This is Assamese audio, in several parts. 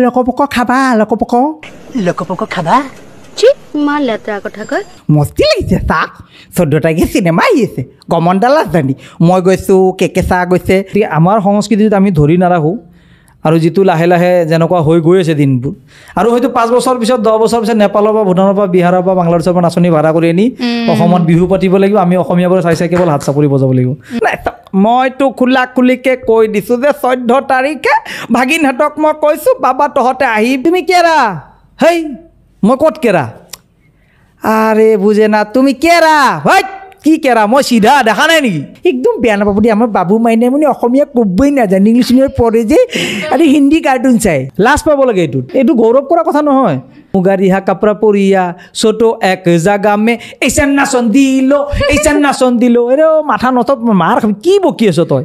লকপক খাবা লকপক খাবা চি ইমান লেতেৰা কথা কয় মস্তি লাগিছে চাক 14 তাৰিখে চিনেমা আহি আছে গমনডাল ৰাজধানী মই গৈছোঁ কেকেচা গৈছে আমাৰ সংস্কৃতিত আমি ধৰি নাৰাখোঁ আৰু যিটো লাহে লাহে যেনেকুৱা হৈ গৈ আছে দিনবোৰ আৰু হয়তো 5 বছৰ পিছত 10 বছৰ পিছত নেপালৰ পৰা ভূটানৰ পৰা বিহাৰৰ পৰা বাংলাদেশৰ পৰা নাচনি ভাড়া কৰি আনি অসমত বিহু পাতিব লাগিব আমি অসমীয়াবোৰ চাই কেৱল হাত চাপৰি বজাব লাগিব মইতো খোলা খুলিকৈ কৈ দিছোঁ যে 14 তাৰিখে ভাগিনহঁতক মই কৈছোঁ বাবা তহঁতে আহি তুমি কেৰা হেই মই ক'ত কেৰা আৰে বুজে না তুমি কেৰা হয় কি কেৰা মই চিধা দেখা নাই নেকি একদম বেয়া নাপাব দেই আমাৰ বাবু মাইনে মানে অসমীয়া ক'বই নাজানে ইংলিছ মিডিয়ামত পঢ়ে যে আৰু হিন্দী কাৰ্টুন চাই লাজ পাব লাগে এইটো গৌৰৱ কৰা কথা নহয় মুগা ৰিহা কাপোৰা পৰিয়া ছোটো এক জাগা মে এইচান নাচন দিলো এৰে মাথা নথপ মাৰ খাবি কি বকি আছ তই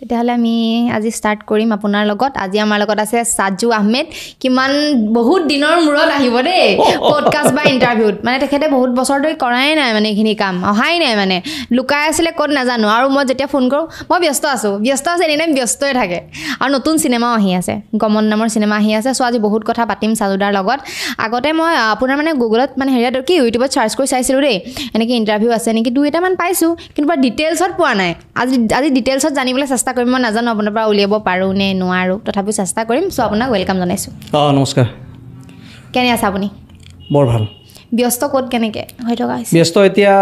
তেতিয়াহ'লে আমি আজি ষ্টাৰ্ট কৰিম আপোনাৰ লগত আজি আমাৰ লগত আছে সাজু আহমেদ কিমান বহুত দিনৰ মূৰত আহিব দেই পডকাষ্ট বা ইণ্টাৰভিউত মানে তেখেতে বহুত বছৰ ধৰি কৰাই নাই মানে এইখিনি কাম অহাই নাই মানে লুকাই আছিলে ক'ত নাজানো আৰু মই যেতিয়া ফোন কৰোঁ মই ব্যস্ত আছোঁ এনিটাইম ব্যস্তই থাকে আৰু নতুন চিনেমাও আহি আছে গমন নামৰ চিনেমা আহি আছে চ' আজি বহুত কথা পাতিম সাজুদাৰ লগত আগতে মই আপোনাৰ মানে গুগলত মানে হেৰিয়াত কি ইউটিউবত চাৰ্চ কৰি চাইছিলোঁ দেই এনেকৈ ইণ্টাৰভিউ আছে নেকি 2-3মান পাইছোঁ কিন্তু বৰ ডিটেইলছত পোৱা নাই আজি ডিটেইলছত জানিবলৈ চেষ্টা কৰিম মই নাজানো আপোনাৰ পৰা উলিয়াব পাৰোঁ নে নোৱাৰোঁ তথাপিও চেষ্টা কৰিম চ' আপোনাক ৱেলকাম জনাইছোঁ নমস্কাৰ কেনে আছে আপুনি বৰ ভাল ব্যস্ত ক'ত কেনেকৈ হৈ থকা হৈছে ব্যস্ত এতিয়া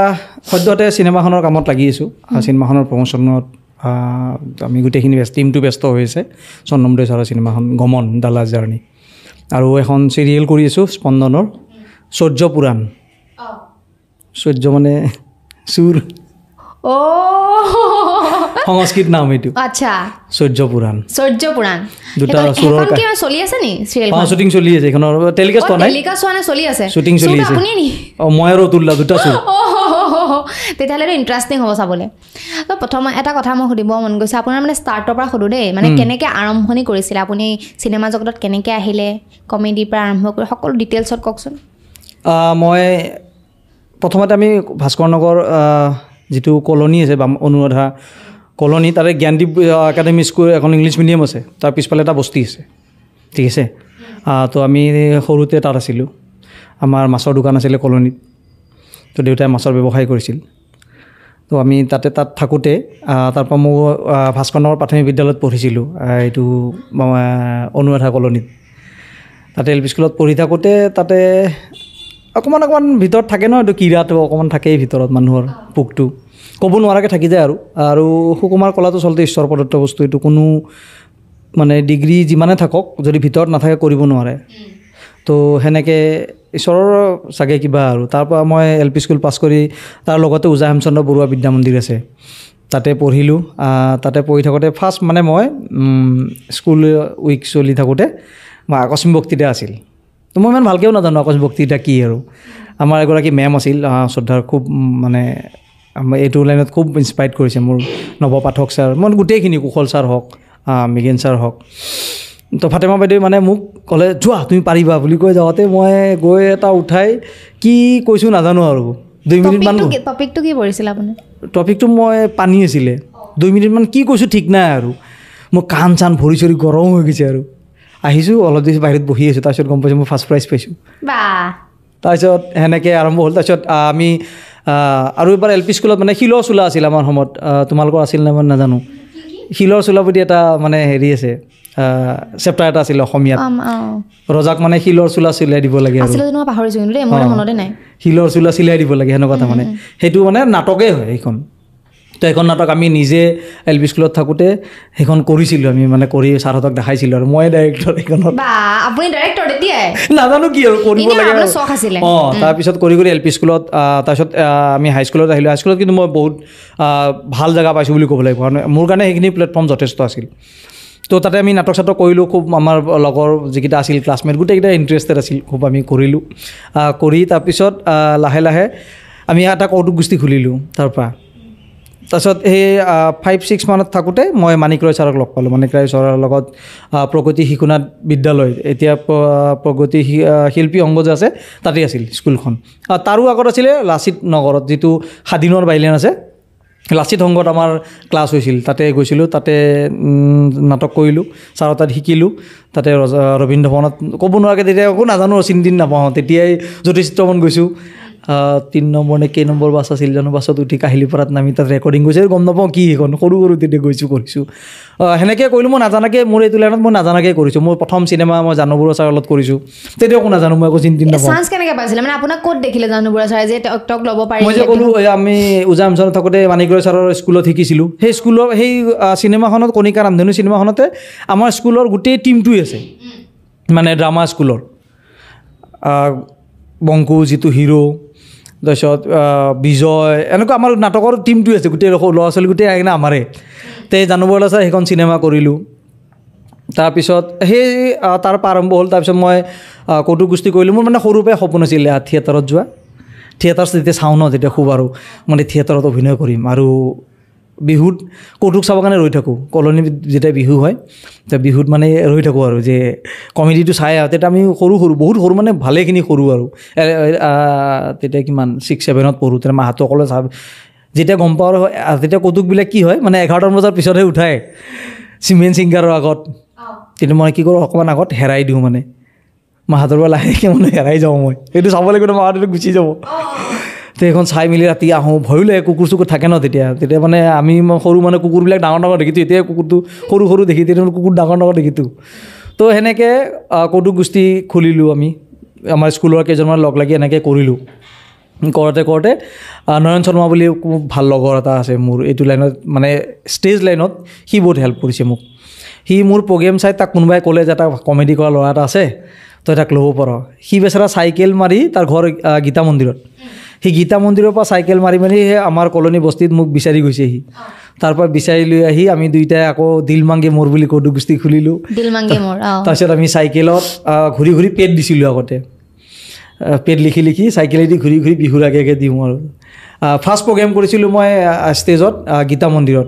সদ্যহতে চিনেমাখনৰ কামত লাগি আছোঁ চিনেমাখনৰ প্ৰমোশ্যনত আমি গোটেইখিনি টিমটো ব্যস্ত হৈ আছে চন্নমদৈ ছাৰৰ চিনেমাখন গমন দ্য লাষ্ট জাৰ্ণি আৰু এখন চিৰিয়েল কৰি আছোঁ স্পন্দনৰ সূৰ্য পুৰাণ সূৰ্য মানে চুৰ সংস্কৃত নাম এইটো আচ্ছা সূৰ্য পুৰাণ দুটা চুৰৰ কি চলি আছে নি চিৰিয়েলখন শ্বুটিং চলি আছে এইখনৰ টেলিকাষ্ট হোৱা নাই চলি আছে শ্বুটিং চলি আছে আপুনি নি মই আৰু তুল্লা দুটা চুৰ তেতিয়াহ'লে ইণ্টাৰেষ্টিং হ'ব চাবলৈ তো প্ৰথম এটা কথা মই সুধিব মন গৈছে আপোনাৰ মানে ষ্টাৰ্টৰ পৰা সুধোঁ দেই মানে কেনেকৈ আৰম্ভণি কৰিছিলে আপুনি চিনেমা জগতত কেনেকৈ আহিলে কমেডিৰ পৰা আৰম্ভ কৰি সকলো ডিটেইলছত কওকচোন মই প্ৰথমতে আমি ভাস্কৰ নগৰ যিটো কলনী আছে বা অনুৰাধা কলনী তাতে জ্ঞানদীপ একাডেমি স্কুল এখন ইংলিছ মিডিয়াম আছে তাৰ পিছফালে এটা বস্তি আছে ঠিক আছে তো আমি সৰুতে তাত আছিলোঁ আমাৰ মাছৰ দোকান আছিলে কলনীত তো দেউতাই মাছৰ ব্যৱসায় কৰিছিল তো আমি তাত থাকোঁতে তাৰপৰা মই ভাস্কৰ নগৰ প্ৰাথমিক বিদ্যালয়ত পঢ়িছিলোঁ এইটো অনুৰাধা কলনীত তাতে এল পি স্কুলত পঢ়ি থাকোঁতে তাতে অকণমান ভিতৰত থাকে ন এইটো কিৰাটো অকণমান থাকেই ভিতৰত মানুহৰ পোকটো ক'ব নোৱাৰাকৈ থাকি যায় আৰু সুকুমাৰ কলাটো চলতে ঈশ্বৰ প্ৰদত্ত বস্তু এইটো কোনো মানে ডিগ্ৰী যিমানে থাকক যদি ভিতৰত নাথাকে কৰিব নোৱাৰে তো সেনেকৈ ঈশ্বৰৰ চাগে কিবা আৰু তাৰপৰা মই এল পি স্কুল পাছ কৰি তাৰ লগতে উজা হেমচন্দ্ৰ বৰুৱা বিদ্যা মন্দিৰ আছে তাতে পঢ়িলোঁ তাতে পঢ়ি থাকোঁতে ফাৰ্ষ্ট মানে মই স্কুল উইক চলি থাকোঁতে মই আকস্মিক বক্তৃতা আছিল তো মই ইমান ভালকৈও নাজানো আকস্মিক বক্তৃতা কি আৰু আমাৰ এগৰাকী মেম আছিল শ্ৰদ্ধাৰ খুব মানে এইটো লাইনত খুব ইনস্পায়াৰ্ড কৰিছে মোৰ নৱপাঠক ছাৰ মই গোটেইখিনি কুশল ছাৰ হওক মৃগেন ছাৰ হওক তো ফাতেমা বাইদেৱে মানে মোক ক'লে যোৱা তুমি পাৰিবা বুলি কৈ যাওঁতে মই গৈ এটা উঠাই কি কৈছোঁ নাজানো আৰু 2 মিনিটমান টপিকটো কি পৰিছিল আপুনি টপিকটো মই পানী আছিলে 2 মিনিটমান কি কৈছোঁ ঠিক নাই আৰু মোৰ কাণ চান ভৰি চৰি গৰম হৈ গৈছে আৰু আহিছোঁ অলপ দেৰি বাহিৰত বহি আছোঁ তাৰপিছত গম পাইছোঁ মই ফাৰ্ষ্ট প্ৰাইজ পাইছোঁ তাৰপিছত সেনেকৈ আৰম্ভ হ'ল তাৰপিছত আমি আৰু এবাৰ এল পি স্কুলত মানে শিলৰ চোলা আছিল আমাৰ সময়ত তোমালোকৰ আছিল নে মই নাজানো শিলৰ চোলা বুলি এটা মানে হেৰি আছে চেপ্টাৰ এটা আছিল অসমীয়াত ৰজাক মানে শিলৰ চোলা চিলাই দিব লাগে আৰু শিলৰ চোলা চিলাই দিব লাগে সেনেকুৱা এটা মানে সেইটো মানে নাটকেই হয় সেইখন তো এখন নাটক আমি নিজে এল পি স্কুলত থাকোঁতে সেইখন কৰিছিলোঁ আমি মানে কৰি ছাৰহঁতক দেখাইছিলোঁ আৰু মই ডাইৰেক্টৰ সেইখনত নাজানো কি আৰু কৰিব লাগে তাৰপিছত কৰি এল পি স্কুলত তাৰপিছত আমি হাইস্কুলত আহিলোঁ হাইস্কুলত কিন্তু মই বহুত ভাল জেগা পাইছোঁ বুলি ক'ব লাগিব কাৰণ মোৰ কাৰণে সেইখিনি প্লেটফৰ্ম যথেষ্ট আছিল তো তাতে আমি নাটক চাটক কৰিলোঁ খুব আমাৰ লগৰ যিকেইটা আছিল ক্লাছমেট গোটেইকেইটা ইণ্টাৰেষ্টেড আছিল খুব আমি কৰিলোঁ কৰি তাৰপিছত লাহে লাহে আমি এটা কৌতুক গোষ্ঠী খুলিলোঁ তাৰপৰা তাৰপিছত সেই 5-6 মানত থাকোঁতে মই মাণিক ৰয় ছাৰক লগ পালোঁ মাণিক ৰয় ছাৰৰ লগত প্ৰগতি শিশুনাথ বিদ্যালয় এতিয়া প্ৰগতি শিল্পী সংঘ যে আছে তাতেই আছিল স্কুলখন তাৰো আগত আছিলে লাচিত নগৰত যিটো স্বাধীনৰ বাইলেন আছে লাচিত সংঘত আমাৰ ক্লাছ হৈছিল তাতে গৈছিলোঁ তাতে নাটক কৰিলোঁ ছাৰৰ তাত শিকিলোঁ তাতে ৰবীন্দ্ৰ ভৱনত ক'ব নোৱাৰাকৈ তেতিয়া একো নাজানো চিনি দিন নাপাওঁ তেতিয়াই জ্যোতিচিত্ৰমন গৈছোঁ 3 নম্বৰ নে কেই নম্বৰ বাছ আছিল জানো বাছত উঠি কাহিলীপাৰাত নামি তাত ৰেকৰ্ডিং গৈছে গম নাপাওঁ কি সেইখন সৰু তেতিয়া গৈছোঁ কৰিছোঁ সেনেকৈ কৰিলোঁ মই নাজানাকৈ মোৰ এইটো লাইনত মই নাজানাকৈ কৰিছোঁ মোৰ প্ৰথম চিনেমা মই জানু বৰুৱা ছাৰৰ লগত কৰিছোঁ তেতিয়া একো নাজানো মই একো চিনি দিন নাপাওঁ চান্স কেনেকৈ পাইছিলে মানে আপোনাক ক'ত দেখিলে জানু বৰুৱা ছাৰে যে টক ল'ব পাৰি মই যে ক'লোঁ আমি উজা অঞ্চলত থাকোঁতে মাণিকগড় ছাৰৰ স্কুলত শিকিছিলোঁ সেই স্কুলৰ সেই চিনেমাখনত কণিকা ৰামধেনু চিনেমাখনতে আমাৰ স্কুলৰ গোটেই টীমটোৱে আছে মানে ড্ৰামা স্কুলৰ বংকু যিটো হিৰো তাৰপিছত বিজয় এনেকুৱা আমাৰ নাটকৰ টীমটোৱে আছে গোটেই ল'ৰা ছোৱালী গোটেই আহি কিনে আমাৰে তে জানু বৰুৱা ছাৰ সেইখন চিনেমা কৰিলোঁ তাৰপিছত সেই তাৰ পৰা আৰম্ভ হ'ল তাৰপিছত মই কৌতুক গোষ্ঠী কৰিলোঁ মোৰ মানে সৰুৰ পৰাই সপোন আছিলে থিয়েটাৰত যোৱা থিয়েটাৰ যেতিয়া চাওঁ ন তেতিয়া খুব আৰু মানে থিয়েটাৰত অভিনয় কৰিম আৰু বিহুত কৌতুক চাবৰ কাৰণে ৰৈ থাকোঁ কলনীত যেতিয়া বিহু হয় তেতিয়া বিহুত মানে ৰৈ থাকোঁ আৰু যে কমেডিটো চাই আৰু তেতিয়া আমি বহুত সৰু মানে ভালেখিনি সৰু আৰু তেতিয়া কিমান 6-7ত পঢ়োঁ তেতিয়া মাহঁতো অকলে চাব যেতিয়া গম পাওঁ তেতিয়া কৌতুকবিলাক কি হয় মানে 11টামান বজাৰ পিছতহে উঠায় চিমেন ছিংগাৰৰ আগত কিন্তু মই কি কৰোঁ অকণমান আগত হেৰাই দিওঁ মানে মাহঁতৰ পৰা লাহেকৈ মানে হেৰাই যাওঁ মই সেইটো চাব লাগিব মাহঁতে গুচি যাব তো সেইখন চাই মেলি ৰাতি আহোঁ ভয়ো লাগে কুকুৰ চুকুৰ থাকে ন তেতিয়া মানে আমি সৰু মানে কুকুৰবিলাক ডাঙৰ দেখিছোঁ এতিয়া কুকুৰটো সৰু দেখি তেতিয়া কুকুৰ ডাঙৰ দেখিছোঁ তো সেনেকৈ কৌতুক গোষ্ঠী খুলিলোঁ আমি আমাৰ স্কুলৰ কেইজনমান লগ লাগি এনেকৈ কৰিলোঁ কৰোঁতে নয়ন শৰ্মা বুলি খুব ভাল লগৰ এটা আছে মোৰ এইটো লাইনত মানে ষ্টেজ লাইনত সি বহুত হেল্প কৰিছে মোক সি মোৰ প্ৰগ্ৰেম চাই তাক কোনোবাই ক'লে যে এটা কমেডি কৰা ল'ৰা এটা আছে তই তাক ল'ব পাৰ সি বেচেৰা চাইকেল মাৰি তাৰ ঘৰ গীতা মন্দিৰত সি গীতা মন্দিৰৰ পৰা চাইকেল মাৰি আমাৰ কলনী বস্তিত মোক বিচাৰি গৈছে সি তাৰ পৰা বিচাৰি লৈ আহি আমি দুইটাই আকৌ দিল মাংগে মোৰ বুলি কৌতুক গোষ্ঠী খুলিলোঁ তাৰপিছত আমি চাইকেলত ঘূৰি পেড দিছিলোঁ আগতে পেড লিখি চাইকেলেদি ঘূৰি বিহুৰ আগে দিওঁ আৰু ফাৰ্ষ্ট প্ৰগ্ৰেম কৰিছিলোঁ মই ষ্টেজত গীতা মন্দিৰত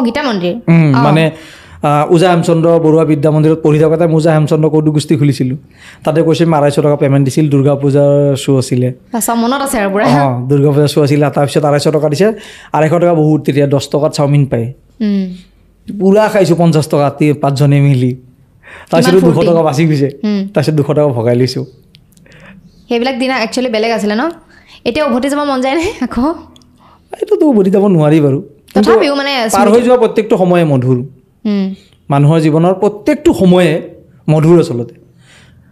গীতা মন্দিৰ মানে উজা হেমচন্দ্ৰ বৰুৱা বিদ্যা মন্দিৰত পঢ়ি থাকোঁতে উজা হেমচন্দ্ৰ কৌতুক গোষ্ঠী খুলিছিলোঁ তাতে কৈছে 250 টকা পে'মেণ্ট দিছিল দুৰ্গা পূজাৰ শ্ব' আছিলে মনত আছে আৰু পুৰা দুৰ্গা পূজাৰ শ্ব' আছিলে তাৰপিছত 250 টকা দিছে 250 টকা বহুত তেতিয়া 10 টকাত চাওমিন পায় পুৰা খাইছোঁ 50 টকা 5জনে মিলি তাৰপিছত 200 টকা বাচি গৈছে তাৰপিছত 200 টকা ভগাই লৈছোঁ সেইবিলাক দিনা একচুৱেলি বেলেগ আছিলে ন এতিয়া উভতি যাব মন যায় নে আকৌ এইটোতো উভতি যাব নোৱাৰি বাৰু তথাপিও মানে পাৰ হৈ যোৱা প্ৰত্যেকটো সময়ে মধুৰ মানুহৰ জীৱনৰ প্ৰত্যেকটো সময়ে মধুৰ আচলতে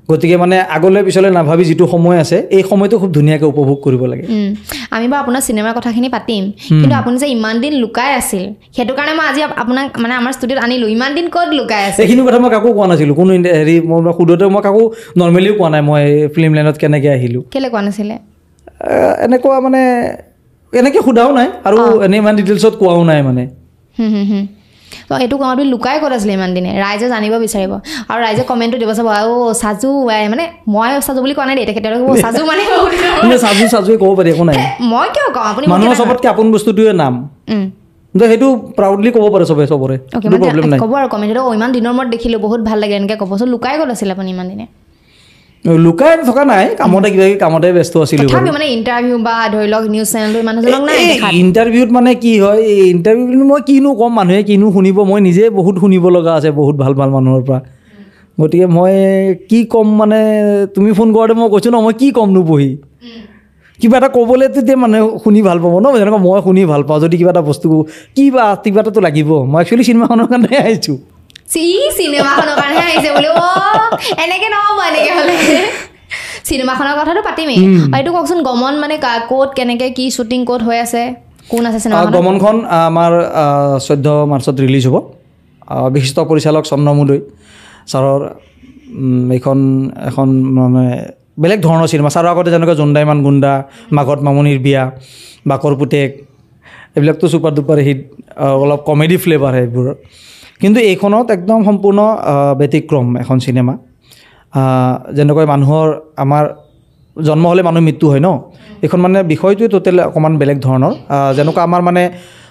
গতিকে মানে আগলৈ পিছলৈ নাভাবি যিটো সময় আছে এই সময়টো খুব ধুনীয়াকৈ উপভোগ কৰিব লাগে আমি বাৰু আপোনাৰ চিনেমাৰ কথাখিনি পাতিম কিন্তু আপুনি যে ইমান দিন লুকাই আছিল সেইটো কাৰণে মই আজি আপোনাক মানে আমাৰ ষ্টুডিঅ'ত আনিলোঁ ইমান দিন ক'ত লুকাই আছে এইখিনি কথা মই কাকো কোৱা নাছিলোঁ কোনো হেৰি মই সোধোতে মই কাকো নৰ্মেলিও কোৱা নাই মই ফিল্ম লাইনত কেনেকৈ আহিলোঁ কেলৈ কোৱা নাছিলে এনেকুৱা মানে এনেকৈ সোধাও নাই আৰু এনেই ইমান ডিটেইলছত কোৱাও নাই মানে তো এইটো আপুনি লুকাই ক'ত আছিলে ইমান দিনে ৰাইজে জানিব বিচাৰিব আৰু ৰাইজে কমেণ্টটো দিব চাব সাজু মানে মই সাজু বুলি কোৱা নাই দেই তেখেতে সাজু মানে সাজুৱে ক'ব পাৰি একো নাই মই কিয় কওঁ আপুনি মানুহৰ চবতকৈ আপোন বস্তুটোৱে নাম সেইটো প্ৰাউডলি ক'ব পাৰে চবৰে প্ৰব্লেম নাই ক'ব আৰু কমেণ্টত ইমান দিনৰ মূৰত দেখিলোঁ বহুত ভাল লাগে এনেকৈ ক'ব চ' লুকাই ক'ত আছিলে আপুনি ইমান দিনে লুকাই থকা নাই কামতে কিবা কামতে ব্যস্ত আছিলোঁ মানে ইণ্টাৰভিউ বা ধৰি লওক নিউজ চেনেলটো মানুহজনক নাই ইণ্টাৰভিউত মানে কি হয় এই ইণ্টাৰভিউ মই কিনো ক'ম মানুহে কিনো শুনিব মই নিজে বহুত শুনিব লগা আছে বহুত ভাল মানুহৰ পৰা গতিকে মই কি ক'ম মানে তুমি ফোন কৰোঁতে মই কৈছোঁ ন মই কি ক'মনো পঢ়ি কিবা এটা ক'বলৈ তেতিয়া মানুহে শুনি ভাল পাব ন যেনেকৈ মই শুনি ভাল পাওঁ যদি কিবা এটা বস্তু কিবা এটাতো লাগিব মই একচুৱেলি চিনেমাখনৰ কাৰণে আহিছোঁ চিনেমাখনৰ কাৰণেহে আহিছে বোলে এনেকৈ নহ'ব এনেকৈ হ'লে চিনেমাখনৰ কথাটো পাতিমেই এইটো কওকচোন গমন মানে ক'ত কেনেকৈ কি শ্বুটিং ক'ত হৈ আছে কোন আছে চিনেমা গমনখন আমাৰ 14 মাৰ্চত ৰিলিজ হ'ব বিশিষ্ট পৰিচালক চন্দ্ৰমোদয় ছাৰৰ এইখন এখন মানে বেলেগ ধৰণৰ চিনেমা ছাৰৰ আগতে যেনেকৈ জোনদাইমান গুণ্ডা মাঘত মামনিৰ বিয়া বাকৰ পুতেক এইবিলাকতো ছুপাৰ ডুপাৰ হিট অলপ কমেডি ফ্লেভাৰ সেইবোৰ কিন্তু এইখনত একদম সম্পূৰ্ণ ব্যতিক্ৰম এখন চিনেমা যেনেকৈ মানুহৰ আমাৰ জন্ম হ'লে মানুহ মৃত্যু হয় ন এইখন মানে বিষয়টোৱে টোটেল অকণমান বেলেগ ধৰণৰ যেনেকুৱা আমাৰ মানে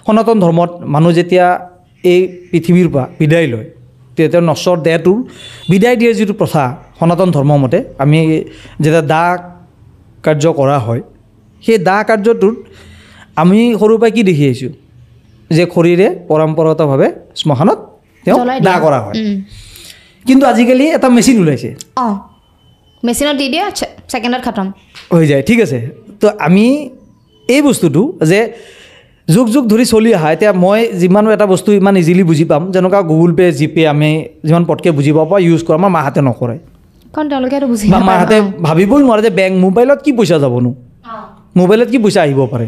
সনাতন ধৰ্মত মানুহ যেতিয়া এই পৃথিৱীৰ পৰা বিদায় লয় তেতিয়া নশ্বৰ দেহটোৰ বিদায় দিয়াৰ যিটো প্ৰথা সনাতন ধৰ্ম মতে আমি যেতিয়া দাহ কাৰ্য কৰা হয় সেই দাহ কাৰ্যটোত আমি সৰুৰ পৰাই কি দেখি আহিছোঁ যে খৰিৰে পৰম্পৰাগতভাৱে শ্মশানত তেওঁ দাহ কৰা হয় কিন্তু আজিকালি এটা মেচিন ওলাইছে অঁ মেচিনত দি দিয়ে ছেকেণ্ডত খতম হৈ যায় ঠিক আছে তো আমি এই বস্তুটো যে যুগ যুগ ধৰি চলি অহা এতিয়া মই যিমান এটা বস্তু ইমান ইজিলি বুজি পাম যেনেকুৱা গুগল পে' জিপে আমি যিমান পটকৈ বুজি পাব পৰা ইউজ কৰা আমাৰ মাহঁতে নকৰে কাৰণ তেওঁলোকে এইটো বুজি বা মাহঁতে ভাবিবই নোৱাৰে যে বেংক মোবাইলত কি পইচা যাবনো মোবাইলত কি পইচা আহিব পাৰে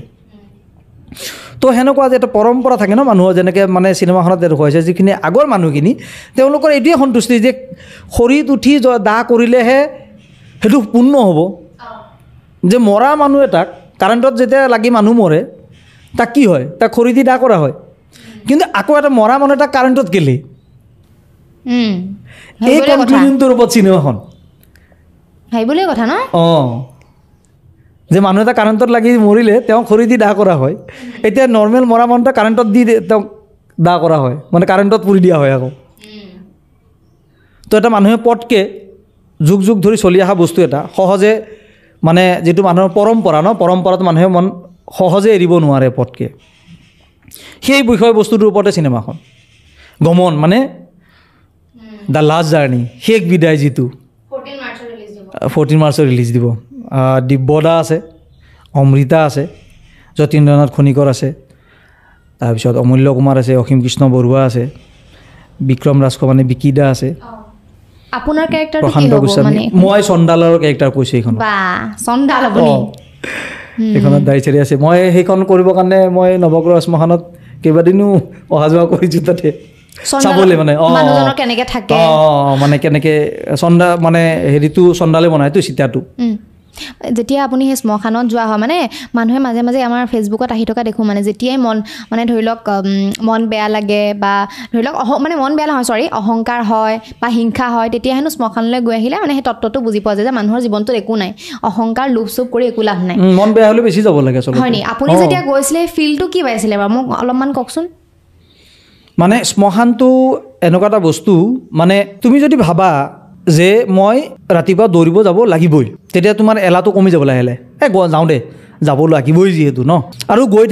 তো সেনেকুৱা যে এটা পৰম্পৰা থাকে ন মানুহৰ যেনেকৈ মানে চিনেমাখনত দেখুৱাইছে যিখিনি আগৰ মানুহখিনি তেওঁলোকৰ এইটোৱে সন্তুষ্টি যে খৰিত উঠি দাহ কৰিলেহে সেইটো পূৰ্ণ হ'ব যে মৰা মানুহ এটাক কাৰেণ্টত যেতিয়া লাগি মানুহ মৰে তাক কি হয় তাক খৰি দি দাহ কৰা হয় কিন্তু আকৌ এটা মৰা মানুহ এটাক কাৰেণ্টত কেলে এই কনক্লুজনটোৰ ওপৰত চিনেমাখন সেইবুলিয়ে কথা ন অঁ যে মানুহ এটা কাৰেণ্টত লাগি মৰিলে তেওঁ খৰি দি দাহ কৰা হয় এতিয়া নৰ্মেল মৰা মানুহ এটা কাৰেণ্টত দি তেওঁক দাহ কৰা হয় মানে কাৰেণ্টত পুৰি দিয়া হয় আকৌ তো এটা মানুহে পটকৈ যুগ যুগ ধৰি চলি অহা বস্তু এটা সহজে মানে যিটো মানুহৰ পৰম্পৰা ন পৰম্পৰাটো মানুহে মন সহজে এৰিব নোৱাৰে পটকৈ সেই বিষয়বস্তুটোৰ ওপৰতে চিনেমাখন গমন মানে দ্য লাষ্ট জাৰ্ণি শেষ বিদায় যিটো 14 মাৰ্চত ৰিলিজ দিব দিব্যদা আছে অমৃতা আছে যতীন্দ্ৰনাথ খনিকৰ আছে তাৰপিছত অমূল্য কুমাৰ আছে অসীম কৃষ্ণ বৰুৱা আছে বিক্ৰম ৰাজখোৱানে বিকিদা আছে আপোনাৰ কেৰেক্টাৰটো কি প্ৰশান্ত হ'ব গোস্বামী মানে মই চণ্ডালৰ কেৰেক্টাৰ কৈছোঁ এইখন বা চণ্ডাল আপুনি এইখনত দাড়ি চাৰি আছে মই সেইখন কৰিবৰ কাৰণে মই নৱগ্ৰহ শ্মশানত কেইবাদিনো অহা যোৱা কৰিছোঁ তাতে চাবলৈ মানে মানুহজনৰ কেনেকৈ থাকে মানে কেনেকৈ চণ্ডা মানে হেৰিটো চণ্ডালে বনায়তো চিতাটো যেতিয়া আপুনি সেই শ্মশানত যোৱা হয় মানে মানুহে মাজে মাজে আমাৰ ফেচবুকত আহি থকা দেখোঁ মানে যেতিয়াই মন মানে ধৰি লওক মন বেয়া লাগে বা ধৰি লওক মানে মন বেয়া নহয় চৰি অহংকাৰ হয় বা হিংসা হয় তেতিয়া হেনো শ্মশানলৈ গৈ আহিলে মানে সেই তত্ত্বটো বুজি পোৱা যায় যে মানুহৰ জীৱনটোত একো নাই অহংকাৰ লোভ চুপ কৰি একো লাভ নাই মন বেয়া হ'লে বেছি যাব লাগে হয় নি আপুনি যেতিয়া গৈছিলে ফিলটো কি পাইছিলে বাৰু মোক অলপমান কওকচোন মানে শ্মশানটো এনেকুৱা এটা বস্তু মানে তুমি যদি ভাবা যে মই ৰাতিপুৱা দৌৰিব যাব লাগিবই তেতিয়া তোমাৰ এলাহটো কমি যাব লাহে লাহে যাওঁ দে যাব লাগিবই যিহেতু ন আৰু গৈ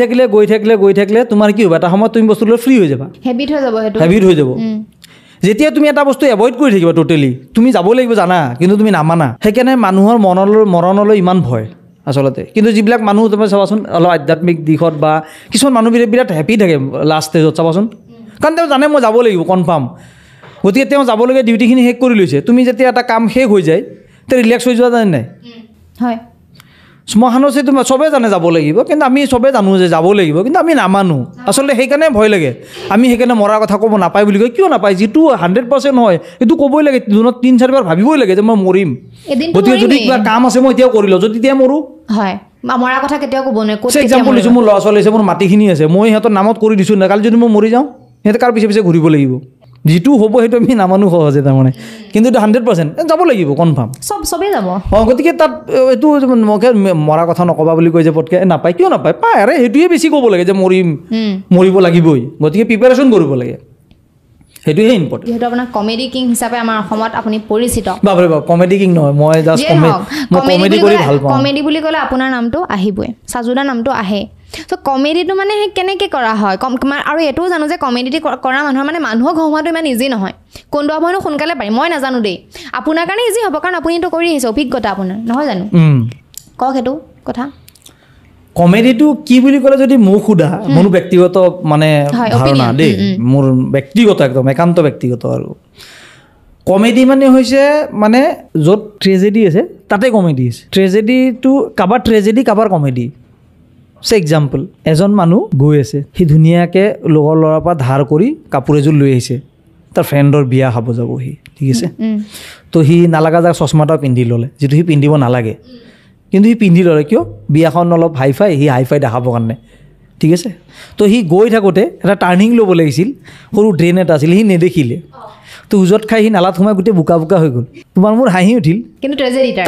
থাকিলে তোমাৰ কি হ'ব এটা সময়ত তুমি বস্তুটো ফ্ৰী হৈ যাবা হেবিট হৈ যাব সেইটো হেবিট হৈ যাব যেতিয়া তুমি এটা বস্তু এভইড কৰি থাকিবা টোটেলি তুমি যাব লাগিব জানা কিন্তু তুমি নামানা সেইকাৰণে মানুহৰ মৰণলৈ ইমান ভয় আচলতে কিন্তু যিবিলাক মানুহ তুমি চাবাচোন অলপ আধ্যাত্মিক দিশত বা কিছুমান মানুহ বিৰাট হেপী থাকে লাষ্ট ষ্টেজত চাবাচোন কাৰণ তেওঁ জানে মই যাব লাগিব কনফাৰ্ম গতিকে তেওঁ যাবলগীয়া ডিউটিখিনি শেষ কৰি লৈছে তুমি যেতিয়া এটা কাম শেষ হৈ যায় তেতিয়া ৰিলেক্স হৈ যোৱা যায় নাই হয় শ্মশানত যে তোমাৰ চবেই জানে যাব লাগিব কিন্তু আমি চবেই জানো যে যাব লাগিব কিন্তু আমি নামানো আচলতে সেইকাৰণে ভয় লাগে আমি সেইকাৰণে মৰাৰ কথা ক'ব নাপায় বুলি কয় কিয় নাপায় যিটো 100% হয় সেইটো ক'বই লাগে দিনত 3-4 বাৰ ভাবিবই লাগে যে মই মৰিম গতিকে যদি কিবা কাম আছে মই এতিয়াও কৰি লওঁ যদি তেতিয়া মৰোঁ হয় মৰাৰ কথা কেতিয়াও ক'ব নোৱাৰে ক'ত এক্সাম্পল দিছোঁ মোৰ ল'ৰা ছোৱালী আছে মোৰ মাটিখিনি আছে মই সিহঁতৰ নামত কৰি দিছোঁ না কালি যদি মই মৰি যাওঁ সিহঁতে কাৰ পিছে পিছে ঘূৰিব লাগিব যিটো হ'ব সেইটো আমি নামানো সহজে তাৰমানে কিন্তু এইটো 100% যাব লাগিব কনফাৰ্ম চবেই যাব গতিকে তাত এইটো মোকে মৰা কথা নক'বা বুলি কৈ যে পটকৈ নাপায় কিয় নাপায় পায় আৰে সেইটোৱে বেছি ক'ব লাগে যে মৰিব লাগিবই গতিকে প্ৰিপেৰেশ্যন কৰিব লাগে সেইটোহে ইম্পৰ্টেণ্ট যিহেতু আপোনাৰ কমেডি কিং হিচাপে আমাৰ অসমত আপুনি পৰিচিত বাপৰে বাপ কমেডি কিং নহয় মই জাষ্ট কমেডি কৰি ভাল পাওঁ কমেডি বুলি ক'লে আপোনাৰ নামটো আহিবই সাজুদাৰ নামটো আহে চ' কমেডিটো মানে কেনেকৈ কৰা হয় আৰু এইটোও জানো যে কমেডি কৰা মানুহৰ মানে মানুহক হহোৱাটো ইমান ইজি নহয় কোনটো মানুহ সোনকালে পাৰিম মই নাজানো দেই আপোনাৰ কাৰণে ইজি হ'ব কাৰণ আপুনিতো কৰি আহিছে অভিজ্ঞতা আপোনাৰ নহয় জানো কওক সেইটো কথা কমেডিটো কি বুলি ক'লে যদি মোক সোধা মোৰ ব্যক্তিগত মানে ধাৰণা দেই মোৰ ব্যক্তিগত একদম একান্ত ব্যক্তিগত আৰু কমেডি মানে হৈছে মানে য'ত ট্ৰেজেডি আছে তাতে কমেডি আছে ট্ৰেজেডিটো কাৰোবাৰ ট্ৰেজেডি কাৰোবাৰ কমেডি সে এক্সাম্পল এজন মানুহ গৈ আছে সি ধুনীয়াকৈ লগৰ ল'ৰাৰ পৰা ধাৰ কৰি কাপোৰ এযোৰ লৈ আহিছে তাৰ ফ্ৰেণ্ডৰ বিয়া খাব যাব সি ঠিক আছে তো সি নালাগা যাক চশমা এটা পিন্ধি ল'লে যিটো সি পিন্ধিব নালাগে কিন্তু সি পিন্ধি ল'লে কিয় বিয়াখন অলপ হাইফাই সি হাইফাই দেখাবৰ কাৰণে ঠিক আছে তো সি গৈ থাকোঁতে এটা টাৰ্ণিং ল'ব লাগিছিল সৰু ড্ৰেইন এটা আছিল সি নেদেখিলে তো উজত খাই সি নালাত সোমাই গোটেই বোকা বোকা হৈ গ'ল তোমাৰ মোৰ হাঁহি উঠিল কিন্তু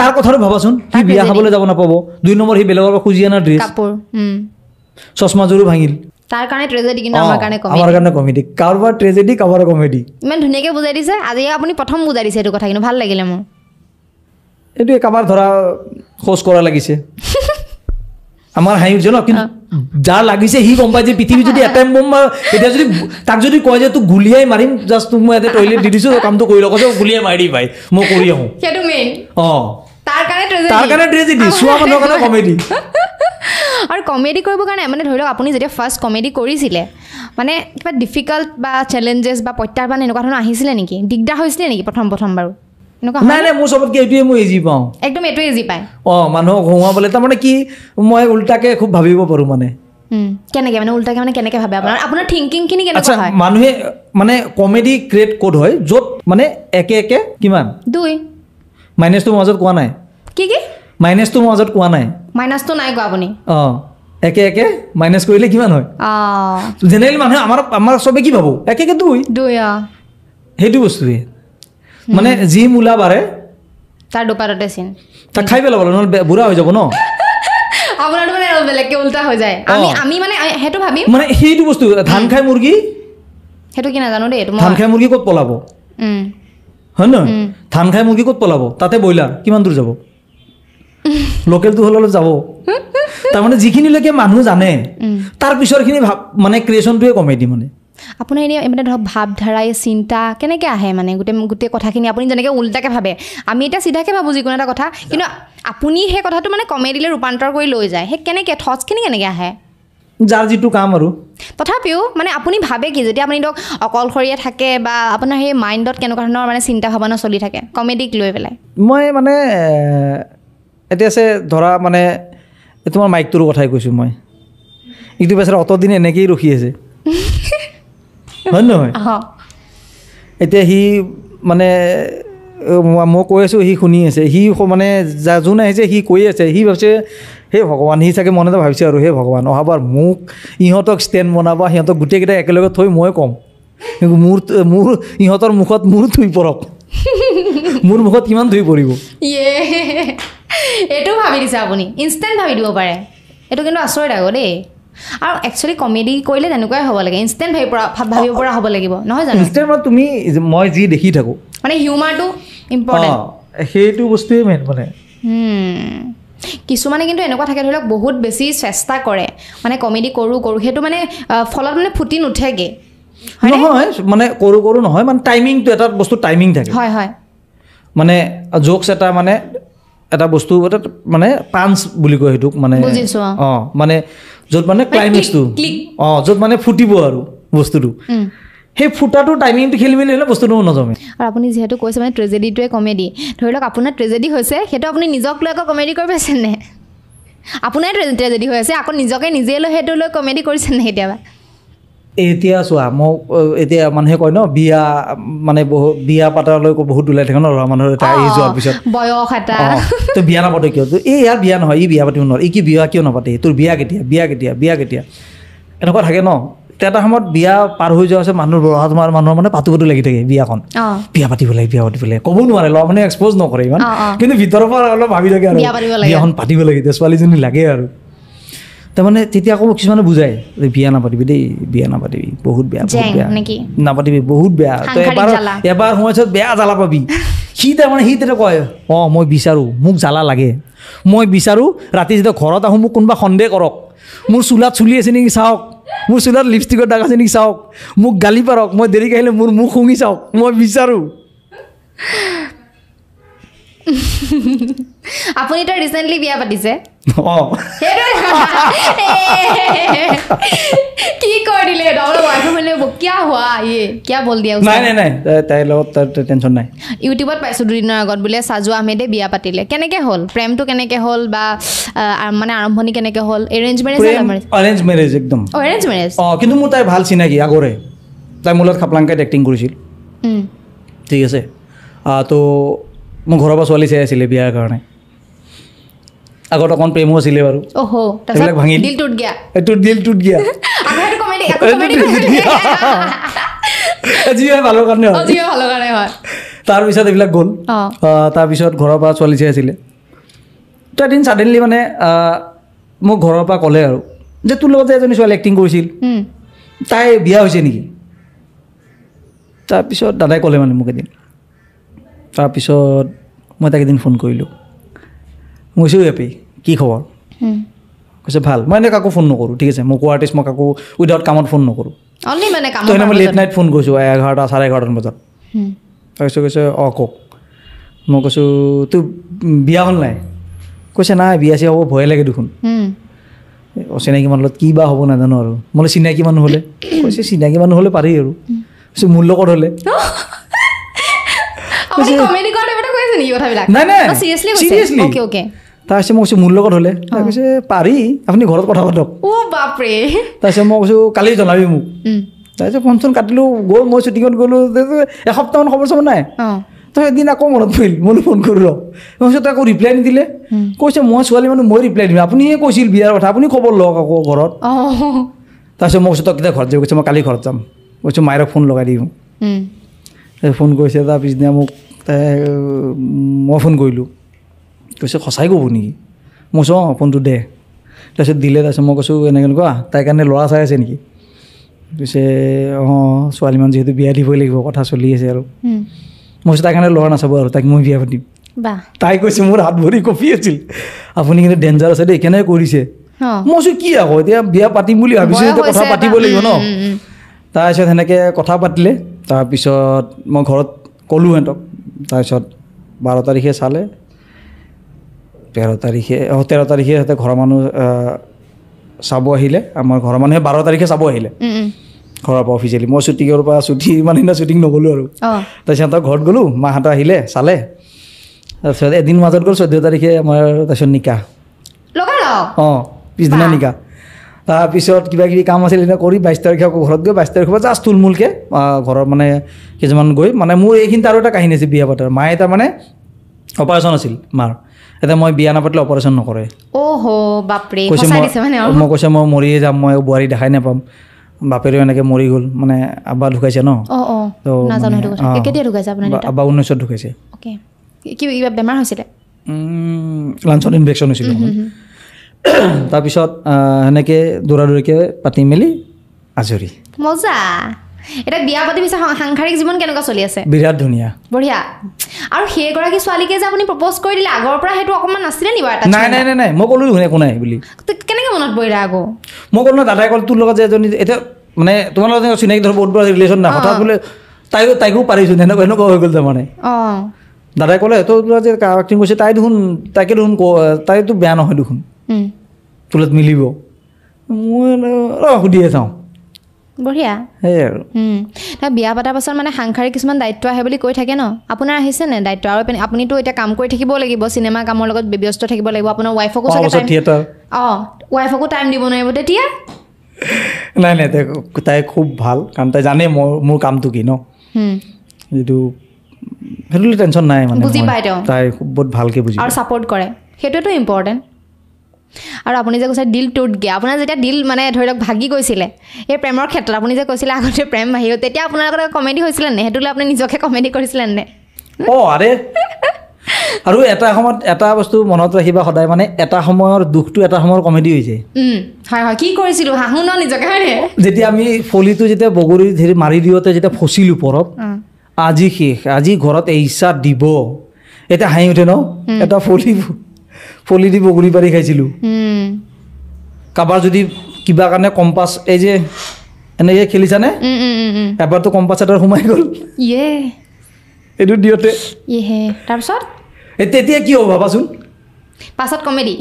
তাৰ কথাটো ভাবাচোন সি বিয়া খাবলৈ যাব নাপাব 2 নম্বৰ সি বেলেগৰ পৰা খুজি অনা ড্ৰেছ চশমাযোৰো ভাঙিল তাৰ কাৰণে ট্ৰেজেডি কিন্তু আমাৰ কাৰণে কমেডি কাৰোবাৰ ট্ৰেজেডি কাৰোবাৰ কমেডি ইমান ধুনীয়াকৈ বুজাই দিছে আজি আপুনি প্ৰথম বুজাই দিছে এইটো কথা কিন্তু ভাল লাগিলে মোৰ এইটোৱে কাৰোবাৰ ধৰা খোজ কৰা লাগিছে আমাৰ হাঁহি উঠিছে ন কিন্তু যাৰ লাগিছে সি গম পাই যে পৃথিৱী যদি এটম বম এতিয়া যদি তাক যদি কয় যে তোক গুলিয়াই মাৰিম জাষ্ট তোক মই এটা টয়লেট দি দিছোঁ কামটো কৰি লওক যে গুলিয়াই মাৰি দি পাই মই কৰি আহোঁ সেইটো মেইন অঁ তাৰ তাৰ কাৰণে ট্ৰেজেডি চোৱা মানুহৰ কাৰণে কমেডি আৰু কমেডি কৰিবৰ কাৰণে মানে ধৰি লওক আপুনি যেতিয়া ফাৰ্ষ্ট কমেডি কৰিছিলে মানে কিবা ডিফিকাল্ট বা চেলেঞ্জেছ বা প্ৰত্যাহ্বান এনেকুৱা ধৰণৰ আহিছিলে নেকি দিগদাৰ হৈছিলে নেকি প্ৰথম বাৰু এনেকুৱা নাই নাই মোৰ চবতকৈ এইটোৱে মই ইজি পাওঁ একদম এইটোৱে ইজি পায় অঁ মানুহক হহুৱাবলৈ তাৰমানে কি মই উল্টাকে খুব ভাবিব পাৰোঁ মানে কেনেকৈ মানে উল্টাকৈ মানে কেনেকৈ ভাবে আপোনাৰ থিংকিংখিনি কেনেকুৱা হয় মানুহে মানে কমেডি ক্ৰিয়েট ক'ত হয় য'ত মানে একে একে কিমান 2 মাইনাছটো মাজত কোৱা নাই কি মাইনাছটো মাজত কোৱা নাই মাইনাছটো নাই কোৱা আপুনি অঁ একে একে মাইনাছ কৰিলে কিমান হয় জেনেৰেলি মানুহে আমাৰ চবে কি ভাবোঁ একে একে 2 সেইটো বস্তুৱে মানে যি মূলা বাঢ়ে তাৰ দুপাৰতে চিন তাক খাই পেলাব নহ'লে বুঢ়া হৈ যাব ন আপোনাৰতো মানে বেলেগকৈ উল্টা হৈ যায় আমি মানে সেইটো ভাবিম মানে সেইটো বস্তু ধান খাই মুৰ্গী সেইটো কি নাজানো দেই ধান খাই মুৰ্গী ক'ত পলাব হয় নহয় ধান খাই মুৰ্গী ক'ত পলাব তাতে ব্ৰইলাৰ কিমান দূৰ যাব লোকেলটো হ'লে অলপ যাব তাৰমানে যিখিনিলৈকে মানুহ জানে তাৰ পিছৰখিনি মানে ক্ৰিয়েশ্যনটোৱে কমেডি মানে আপোনাৰ এনেই মানে ধৰক ভাৱধাৰা চিন্তা কেনেকৈ আহে মানে গোটেই কথাখিনি আপুনি যেনেকৈ উল্টাকৈ ভাবে আমি এতিয়া চিধাকৈ ভাবোঁ যিকোনো এটা কথা কিন্তু আপুনি সেই কথাটো মানে কমেডিলৈ ৰূপান্তৰ কৰি লৈ যায় সেই কেনেকৈ থটছখিনি কেনেকৈ আহে যাৰ যিটো কাম আৰু তথাপিও মানে আপুনি ভাবে কি যেতিয়া আপুনি ধৰক অকলশৰীয়া থাকে বা আপোনাৰ সেই মাইণ্ডত কেনেকুৱা ধৰণৰ মানে চিন্তা ভাৱনা চলি থাকে কমেডিক লৈ পেলাই মই মানে এতিয়া আছে ধৰা মানে তোমাৰ মাইকটোৰ কথাই কৈছোঁ মই ইটো বেচেৰা অতদিন এনেকৈয়ে ৰখি আছে হয় নহয় এতিয়া সি মানে মই কৈ আছোঁ সি শুনি আছে সি মানে যোন আহিছে সি কৈ আছে সি ভাবিছে হে ভগৱান সি চাগে মনতে ভাবিছে আৰু হে ভগৱান অহাবাৰ মোক ইহঁতক ষ্টেণ্ড বনাবা সিহঁতক গোটেইকেইটা একেলগে থৈ মই ক'ম মোৰ ইহঁতৰ মুখত মোৰ থুই পৰক মোৰ মুখত কিমান ধুই পৰিব এইটো ভাবি দিছে আপুনি ইনষ্টেণ্ট ভাবি দিব পাৰে এইটো কিন্তু আচৰিত আকৌ দেই আৰু একচুৱেলি কমেডি কৰিলে তেনেকুৱাই হ'ব লাগে ইনষ্টেণ্ট ভাবিব পৰা হ'ব লাগিব নহয় জানো ইনষ্টেণ্ট মানে তুমি মই যি দেখি থাকোঁ মানে হিউমাৰটো ইম্পৰ্টেণ্ট সেইটো বস্তুৱে মেইন মানে কিছুমানে কিন্তু এনেকুৱা থাকে ধৰি লওক বহুত বেছি চেষ্টা কৰে মানে কমেডি কৰোঁ সেইটো মানে ফলত মানে ফুটি নুঠেগৈ নহয় মানে কৰোঁ নহয় মানে টাইমিংটো এটা বস্তু টাইমিং থাকে হয় মানে জোকছ এটা মানে এটা বস্তু এটা মানে পাঞ্চ বুলি কয় সেইটোক মানে অঁ মানে য'ত মানে ক্লাইমেক্সটো য'ত মানে ফুটিব আৰু বস্তুটো সেই ফুটাটো টাইমিংটো খেলি মেলি হ'লে বস্তুটো নজমে আৰু আপুনি যিহেতু কৈছে মানে ট্ৰেজেডিটোৱে কমেডি ধৰি লওক আপোনাৰ ট্ৰেজেডি হৈছে সেইটো আপুনি নিজক লৈ আকৌ কমেডি কৰিব পাইছেনে আপোনাৰ ট্ৰেজেডি হৈ আছে আকৌ নিজকে নিজে লৈ সেইটো লৈ কমেডি কৰিছেনে কেতিয়াবা এতিয়া চোৱা মোক এতিয়া মানুহে কয় ন বিয়া মানে বিয়া পাতালৈ বহুত ওলাই থাকে ন ল'ৰা মানুহৰ এটা এই যোৱাৰ পিছত বয়স এটা তই বিয়া নাপাতে কিয় এই ইয়াৰ বিয়া নহয় ই বিয়া পাতিব নোৱাৰে ই কি বিয়া কিয় নাপাতে তোৰ বিয়া কেতিয়া এনেকুৱা থাকে ন এটা সময়ত বিয়া পাৰ হৈ যোৱাৰ পিছত মানুহৰ মানে পাতো লাগি থাকে বিয়াখন বিয়া পাতিব লাগে ক'ব নোৱাৰে ল'ৰা মানুহে এক্সপ'জ নকৰে ইমান কিন্তু ভিতৰৰ পৰা অলপ ভাবি থাকে আৰু বিয়াখন পাতিব লাগে ছোৱালীজনী লাগে আৰু তাৰমানে তেতিয়া আকৌ কিছুমানে বুজায় যে বিয়া নাপাতিবি দেই বহুত বেয়া নাপাতিবি বহুত বেয়া তই এবাৰ সময়ৰ পিছত বেয়া জ্বালা পাবি সি তেতিয়া কয় মই বিচাৰোঁ মোক জ্বালা লাগে মই বিচাৰোঁ ৰাতি যেতিয়া ঘৰত আহোঁ মোক কোনোবা সন্দেহ কৰক মোৰ চুলাত চুলি আছে নেকি চাওক মোৰ চুলাত লিপষ্টিকৰ দাগ আছে নেকি চাওক মোক গালি পাৰক মই দেৰিকৈ আহিলে মোৰ মুখ শুঙি চাওক মই বিচাৰোঁ আপুনি তো ৰিচেণ্টলি বিয়া পাতিছে কি কৰি দিলে নাই তাইৰ লগত তাৰ টেনশ্যন নাই ইউটিউবত পাইছোঁ দুদিনৰ আগত বোলে সাজু আহমেদে বিয়া পাতিলে কেনেকৈ হ'ল প্ৰেমটো কেনেকৈ হ'ল বা মানে আৰম্ভণি কেনেকৈ হ'ল এৰেঞ্জ মেৰেজ একদম এৰেঞ্জ মেৰেজ কিন্তু মোৰ তাই ভাল চিনাকি আগৰে তাই মোৰ লগত খাপলাংকাত এক্টিং কৰিছিল ঠিক আছে তো মোৰ ঘৰৰ পৰা ছোৱালী চাই আছিলে বিয়াৰ কাৰণে আগত অকণ প্ৰেমো আছিলে বাৰু এইবিলাক ভাঙি দিল টুট গিয়া যি হয় ভালৰ কাৰণে হয় তাৰপিছত এইবিলাক গ'ল তাৰপিছত ঘৰৰ পৰা ছোৱালী চাই আছিলে তো এদিন ছাডেনলি মানে মোক ঘৰৰ পৰা ক'লে আৰু যে তোৰ লগত যে এজনী ছোৱালী এক্টিং কৰিছিল তাই বিয়া হৈছে নেকি তাৰপিছত দাদাই ক'লে মানে মোক এদিন তাৰপিছত মই তাক এদিন ফোন কৰিলোঁ মই কৈছোঁ এপি কি খবৰ কৈছে ভাল মই এনেই কাকো ফোন নকৰোঁ ঠিক আছে মই কো আৰ্টিষ্ট মই কাকো উইদাউট কামত ফোন নকৰোঁ অনলি মানে তো সেইদিনা মই লেট নাইট ফোন কৰিছোঁ 11টা 11:30 বজাত তাৰপিছত কৈছে কওক মই কৈছোঁ তোৰ বিয়া হ'ল নাই কৈছে নাই বিয়া চিয়া হ'ব ভয়ে লাগে দেখোন অচিনাকি মানুহৰ লগত কি বা হ'ব নাজানো আৰু মই চিনাকি মানুহ হ'লে কৈছে চিনাকি মানুহ হ'লে পাৰি আৰু কৈছে মোৰ লগত হ'লে নাই নাই চিৰিয়াছলি তাৰপিছত মই কৈছোঁ মোৰ লগত হ'লে কৈছে পাৰি আপুনি ঘৰত কথা পাতক তাৰপিছত মই কৈছোঁ কালি জনাবি মোক তাৰপিছত ফোন চোন কাটিলোঁ গ'ল মই শ্বুটিঙত গ'লোঁ এসপ্তাহমান খবৰ চবৰ নাই তো এদিন আকৌ মনত পৰিল মই ফোন কৰিলোঁ মই কৈছোঁ তই আকৌ ৰিপ্লাই নিদিলে কৈছে মই ছোৱালী মানুহ মই ৰিপ্লাই দিম আপুনিহে কৈছিল বিয়াৰ কথা আপুনি খবৰ লওক আকৌ ঘৰত তাৰপিছত মই কৈছোঁ তই কেতিয়া ঘৰত যাবি কৈছে মই কালি ঘৰত যাম কৈছোঁ মায়েৰক ফোন লগাই দিওঁ ফোন কৰিছে তাৰ পিছদিনা মোক মই ফোন কৰিলোঁ কৈছে সঁচাই ক'ব নেকি মই কৈছোঁ অঁ ফোনটো দে তাৰপিছত দিলে তাৰপিছত মই কৈছোঁ এনেকুৱা তাইৰ কাৰণে ল'ৰা চাই আছে নেকি কৈছে অঁ ছোৱালী মানুহ যিহেতু বিয়া দিবই লাগিব কথা চলি আছে আৰু মই কৈছোঁ তাইৰ কাৰণে ল'ৰা নাচাব আৰু তাইক মই বিয়া পাতিম তাই কৈছে মোৰ হাত ভৰি কঁপি আছিল আপুনি কিন্তু ডেঞ্জাৰ আছে দেই কেনেকৈ কৰিছে মই কৈছোঁ কি আকৌ এতিয়া বিয়া পাতিম বুলি ভাবিছোঁ এতিয়া কথা পাতিব লাগিব ন তাৰপিছত সেনেকৈ কথা পাতিলে তাৰপিছত মই ঘৰত ক'লোঁ সিহঁতক তাৰপিছত 12 তাৰিখে চালে 13 তাৰিখে সিহঁতে ঘৰৰ মানুহ চাব আহিলে আমাৰ ঘৰৰ মানুহে 12 তাৰিখে চাব আহিলে ঘৰৰ পৰা অফিচিয়েলি মই শ্বুটিঙৰ পৰা মানে সিদিনা শ্বুটিং নগ'লোঁ আৰু তাৰপিছত সিহঁতৰ ঘৰত গ'লোঁ মাহঁতে আহিলে চালে তাৰপিছত এদিন মাজত গ'ল 14 তাৰিখে আমাৰ তাৰপিছত নিকাহ অঁ পিছদিনা নিকাহ তাৰপিছত কিবা কিবি কাম আছিল এতিয়া কৰি 22 তাৰিখে আকৌ ঘৰত গৈ 22 তাৰিখৰ পৰা জাষ্ট থুলমূলকৈ ঘৰত মানে কিছুমান গৈ মানে মোৰ এইখিনিতে আৰু এটা কাহিনী আছে বিয়া পাতাৰ মায়ে তাৰমানে অপাৰেশ্যন আছিল মাৰ এতিয়া মই বিয়া নাপাতিলে অপাৰেশ্যন নকৰে মই কৈছে মই মৰিয়ে যাম মই বোৱাৰী দেখাই নাপাম বাপেৰেও এনেকৈ মৰি গ'ল মানে আব্বা ঢুকাইছে ন আব্বা 19ত ঢুকাইছে লাঞ্চত ইনফেকশ্যন হৈছিল তাৰপিছত সেনেকৈ দৌৰাদৌৰিকৈ পাতি মেলি আজৰি মজা এটা বিয়া পাতি পিছে সাংসাৰিক জীৱন কেনেকুৱা চলি আছে বিৰাট ধুনীয়া বঢ়িয়া আৰু সেইগৰাকী ছোৱালীকে যে আপুনি প্ৰপ'জ কৰি দিলে আগৰ পৰা সেইটো অকণমান নাছিলে নি বাৰু নাই মই ক'লোঁ দেখোন একো নাই বুলি কেনেকৈ মনত পৰিলে আকৌ মই ক'লোঁ ন দাদাই ক'লে তোৰ লগত যে এজনী এতিয়া মানে তোমাৰ লগত চিনাকি ধৰ বহুত বছৰ ৰিলেশ্যন নাই হঠাৎ বোলে তাইকো পাৰিছোঁ এনেকুৱা হৈ গ'ল তাৰমানে দাদাই ক'লে তোৰ যে এক্টিং কৰিছে তাইকে দেখোন তাইতো বেয়া নহয় দেখোন তোৰ লগত মিলিব মই সুধিয়ে চাওঁ বঢ়িয়া সেয়াই আৰু বিয়া পতাৰ পাছত মানে সাংসাৰিক কিছুমান দায়িত্ব আহে বুলি কৈ থাকে ন আপোনাৰ আহিছে নে দায়িত্ব আৰু আপুনিতো এতিয়া কাম কৰি থাকিব লাগিব চিনেমা কামৰ লগত ব্যস্ত থাকিব লাগিব আপোনাৰ ৱাইফকো ৱাইফকো টাইম দিব নোৱাৰিব তেতিয়া নাই তাই খুব ভাল কাৰণ তাই জানে মোৰ কামটো কি ন যিটো সেইটো টেনশ্যন নাই মানে বুজি পায় তেওঁ তাই বহুত ভালকৈ বুজি আৰু ছাপৰ্ট কৰে সেইটোৱেতো ইম্পৰ্টেণ্ট আৰু আপুনি যে কৈছে দিল টুট গিয়া আপোনাৰ যেতিয়া দিল মানে ধৰি লওক ভাগি গৈছিলে এই প্ৰেমৰ ক্ষেত্ৰত আপুনি যে কৈছিলে আগতে প্ৰেম ভাগি গ'ল তেতিয়া আপোনাৰ লগত কমেডি হৈছিলে নে সেইটো আপুনি নিজকে কমেডি কৰিছিলে নে আৰে আৰু এটা সময়ত এটা বস্তু মনত ৰাখিবা সদায় মানে এটা সময়ৰ দুখটো এটা সময়ৰ কমেডি হৈ যায় হয় কি কৰিছিলোঁ হাঁহো ন নিজকে হয়নে যেতিয়া আমি ফলিটো যেতিয়া বগৰী ধৰি মাৰি দিওঁতে যেতিয়া ফচিলোঁ ওপৰত আজি শেষ আজি ঘৰত এৰিচা দিব এতিয়া হাঁহি উঠে ন এটা ফলি দি বগৰী পাৰি খাইছিলোঁ কাৰোবাৰ যদি কিবা কাৰণে কম্পাছ এই যে এনেকৈ খেলিছানে এবাৰতো কম্পাছ এটা সোমাই গ'ল এইটো দিওঁতে তাৰপিছত তেতিয়া কি হ'ব ভাবাচোন পাছত কমেডি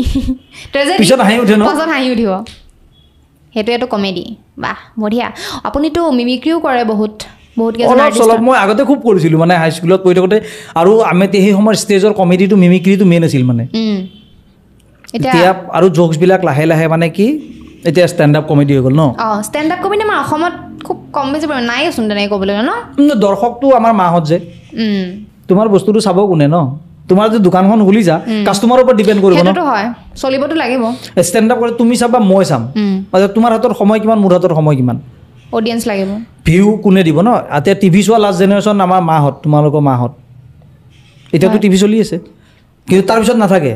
পিছত হাঁহি উঠে ন পাছত হাঁহি উঠিব সেইটোৱেতো কমেডি বাহ বঢ়িয়া আপুনিতো মিমিক্ৰিও কৰে বহুত অলপ মই আগতে খুব কৰিছিলোঁ মানে হাইস্কুলত পঢ়ি থাকোঁতে আৰু আমি সেই সময়ৰ ষ্টেজৰ কমেডিটো মিমিক্ৰিটো মেইন আছিল মানে এতিয়া আৰু জ'কছবিলাক লাহে লাহে মানে কি এতিয়া ষ্টেণ্ড আপ কমেডি হৈ গ'ল ন ষ্টেণ্ড আপ কমেডি আমাৰ অসমত খুব কম বেছি নাইচোন তেনেকৈ ক'বলৈ ন দৰ্শকটো আমাৰ মাহঁত যে তোমাৰ বস্তুটো চাব কোনে ন তোমাৰ যদি দোকানখন খুলিছা কাষ্টমাৰৰ ওপৰত ডিপেণ্ড কৰিব ন হয় চলিবতো লাগিব ষ্টেণ্ড আপ কৰি তুমি চাবা মই চাম তোমাৰ হাতৰ সময় কিমান মোৰ হাতৰ সময় কিমান অডিয়েঞ্চ লাগিব ভিউ কোনে দিব ন এতিয়া টিভি চোৱা লাষ্ট জেনেৰেশ্যন আমাৰ মাহঁত তোমালোকৰ মাহঁত এতিয়াতো টিভি চলি আছে কিন্তু তাৰপিছত নাথাকে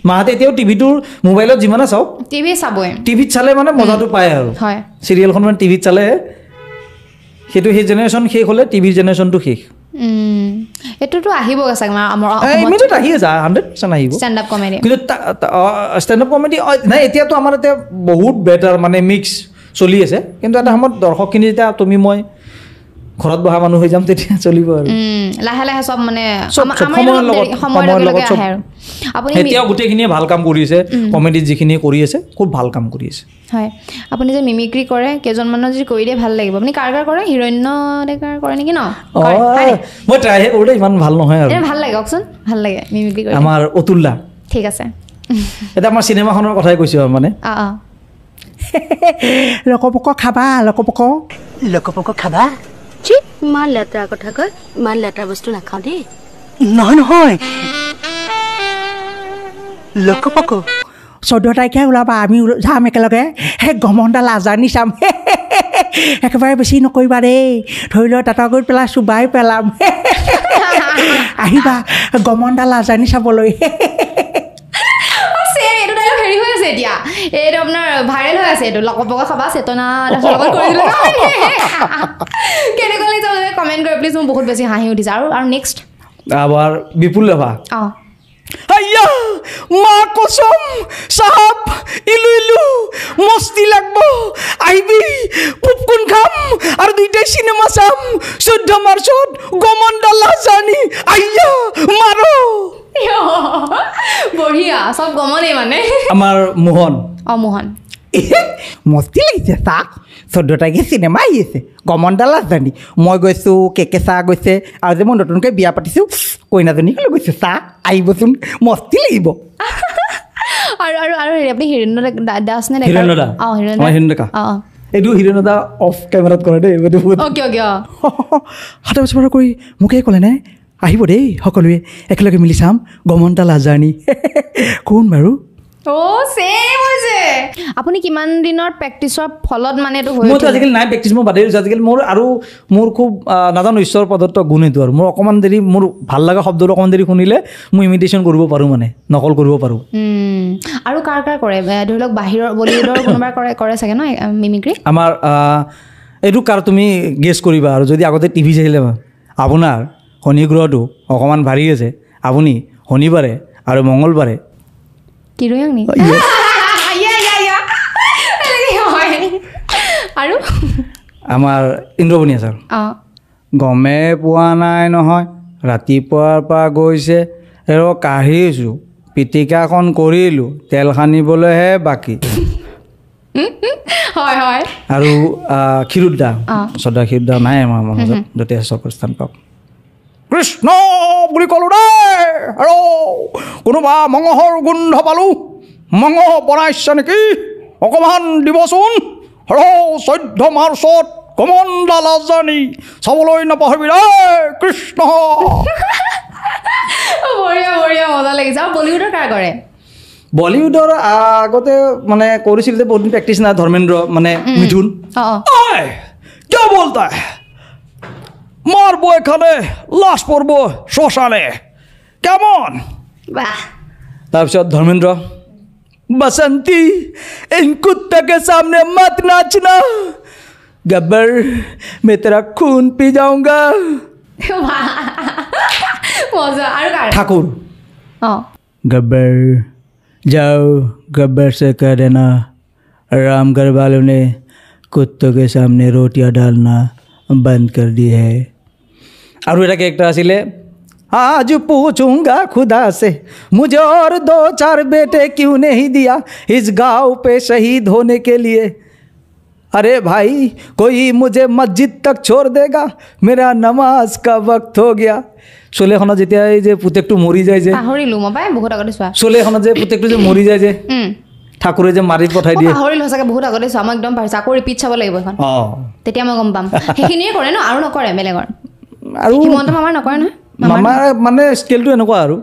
মাহঁতে এতিয়াও টিভিটোৰ মোবাইলত যিমানে চাওক টিভি চাবই টিভিত চালে মানে মজাটো পায় আৰু চিৰিয়েলখন মানে টিভিত চালে সেইটো সেই জেনেৰেশ্যন শেষ হ'লে টিভিৰ জেনেৰেশ্যনটো শেষ এইটোতো আহিবগৈ চাগে আমাৰ ইমিডিয়েট আহি আছে 100% আহিব ষ্টেণ্ড আপ কমেডি কিন্তু ষ্টেণ্ড আপ কমেডি নাই এতিয়াতো আমাৰ এতিয়া বহুত বেটাৰ মানে মিক্স চলি আছে কিন্তু এটা সময়ত দৰ্শকখিনি যেতিয়া তুমি মই ঘৰত বহা মানুহ হৈ যাম তেতিয়া চলিব আৰু লাহে লাহে চব মানে সময়ৰ লগত চব আহে আৰু আপুনি এতিয়াও গোটেইখিনিয়ে ভাল কাম কৰি আছে কমেডিত যিখিনি কৰি আছে খুব ভাল কাম কৰি আছে হয় আপুনি যে মিমিক্ৰি কৰে কেইজনমানৰ যদি কৰি দিয়ে ভাল লাগিব আপুনি কাৰ কৰে হিৰণ্য ডেকাৰ কৰে নেকি ন মই ট্ৰাইহে কৰোঁ ইমান ভাল নহয় আৰু ভাল লাগে কওকচোন ভাল লাগে মিমিক্ৰি কৰি আমাৰ অতুল্লা ঠিক আছে এটা আমাৰ চিনেমাখনৰ কথাই কৈছোঁ মানে লকপক খাবা লকপক খাবা চি ইমান লেতেৰা কথা কয় ইমান লেতেৰা বস্তু নাখাওঁ দেই নহয় লকপক 14 তাৰিখে ওলাবা আমি যাম একেলগে সেই গমনডাল আজানি চাম একেবাৰে বেছি নকৰিবা দেই ধৰি লওক তাত গৈ পেলাই চুবাই পেলাম আহিবা গমনডাল আজানি চাবলৈ হেৰি হৈ আছে এতিয়া এইটো আপোনাৰ ভাইৰেল হৈ আছে এইটো লকপক খাবা চেতনা লগত কৰি দিলে কেনেকুৱা লাগিছে কমেণ্ট কৰি প্লিজ মোৰ বহুত বেছি হাঁহি উঠিছে আৰু নেক্সট আবার বিপুল লেভা অঁ আইয়া মা কসম সাহাব ইলু ইলু মস্তি লাগবো আইবি পপকর্ন খাম আর দুইটাই সিনেমা চাম 14 মার্চত গমনডালা জানি আইয়া মারো বঢ়িয়া সব গমনে মানে আমার মোহন মোহন মস্তি লাগিছে চা 14 তাৰিখে চিনেমা আহি আছে গমনডাল জানি মই গৈছোঁ কেকে চাহ গৈছে আৰু যে মই নতুনকৈ বিয়া পাতিছোঁ কইনাজনীক লৈ গৈছোঁ চাহ আহিবচোন মস্তি লাগিব আৰু আৰু আৰু আপুনি হিৰণ্য দাস নে হিৰণ্য দা অঁ হিৰণ্য দা এইটো হিৰণ্য দা অফ কেমেৰাত কৰে দেই এইটো অ'কে অ'কে অঁ হাতে বছৰ কৰি মোকেই ক'লে নাই আহিব দেই সকলোৱে একেলগে মিলি চাম গমনডাল আজানি কোন বাৰু চেম হৈছে আপুনি কিমান দিনৰ প্ৰেক্টিছৰ ফলত মানে এইটো হৈ মইতো আজিকালি নাই প্ৰেক্টিছ মই বাদেই দিছোঁ আজিকালি মোৰ খুব নাজানো ঈশ্বৰ প্ৰদত্ত গুণ এইটো আৰু মোৰ অকণমান দেৰি মোৰ ভাল লগা শব্দটো অকণমান দেৰি শুনিলে মই ইমিটেশ্যন কৰিব পাৰোঁ মানে নকল কৰিব পাৰোঁ আৰু কাৰ কৰে ধৰি লওক বাহিৰৰ বলিউডৰ কোনোবাই কৰে চাগে ন মিমিক্ৰি আমাৰ এইটো কাৰ তুমি গেছ কৰিবা আৰু যদি আগতে টিভি চাইছিলে আপোনাৰ শনি গ্ৰহটো অকণমান ভাৰী আছে আপুনি শনিবাৰে আৰু মঙলবাৰে কি ৰং নি আৰু আমাৰ ইন্দ্ৰবনী ছাৰ গমে পোৱা নাই নহয় ৰাতিপুৱাৰ পৰা গৈছে আৰু কাঢ়িছোঁ পিটিকাখন কৰিলোঁ তেল সানিবলৈহে বাকী হয় হয় আৰু ক্ষীৰোদা শ্ৰদ্ধা ক্ষীৰোদা নাই আমাৰ মাজত যথেষ্ট স্থান পাওক কৃষ্ণ বুলি ক'লোঁ দেই আৰু কোনোবা মঙহৰ গোন্ধ পালোঁ মঙহ বনাইছে নেকি অকণমান দিবচোন আৰু 14 মাৰ্চত গমনডাল আজানি চাবলৈ নাপাহৰিবি দেই কৃষ্ণ বঢ়িয়া বঢ়িয়া মজা লাগিছে আৰু বলিউডৰ কাৰ কৰে বলিউডৰ আগতে মানে কৰিছিল যে বহুত দিন প্ৰেক্টিছ নাই ধৰ্মেন্দ্ৰ মানে মিথুন কিয় বলতা মাৰবো এখানে লাশ পড়বো শ্মশানে কেমন বাহ তাৰপিছত ধৰ্মেন্দ্ৰ बसंती इन कुत्ते के सामने मत नाचना गब्बर मैं तेरा खून पी जाऊंगा मजा और ठाकुर गब्बर जाओ गब्बर से कह देना रामगढ़ वालों ने कुत्तों के सामने रोटियां डालना बंद कर दी है और एक कैरेक्टर आसिले आज पूछूंगा खुदा से मुझे और 2-4 बेटे क्यों नहीं दिया इस गांव पे शहीद होने के लिए अरे भाई कोई मुझे मस्जिद तक छोड़ देगा मेरा नमाज का वक्त हो गया চলেখনত যেতিয়া এই যে পুতেকটো মৰি যায় যে পাহৰিলো মই পাই বহুত আগতে চোৱা চলেখনত যে পুতেকটো যে মৰি যায় যে ঠাকুৰে যে মাৰি পঠাই দিয়ে পাহৰিলো সঁচাকে বহুত আগতে চোৱা মই একদম পাহৰিছো আকৌ ৰিপিট চাব লাগিব এখন তেতিয়া মই গম পাম সেইখিনিয়ে কৰে ন আৰু নকৰে বেলেগৰ আৰু হিমন্ত মামাৰ নকৰে নহয় মামাৰ মানে স্কেলটো এনেকুৱা আৰু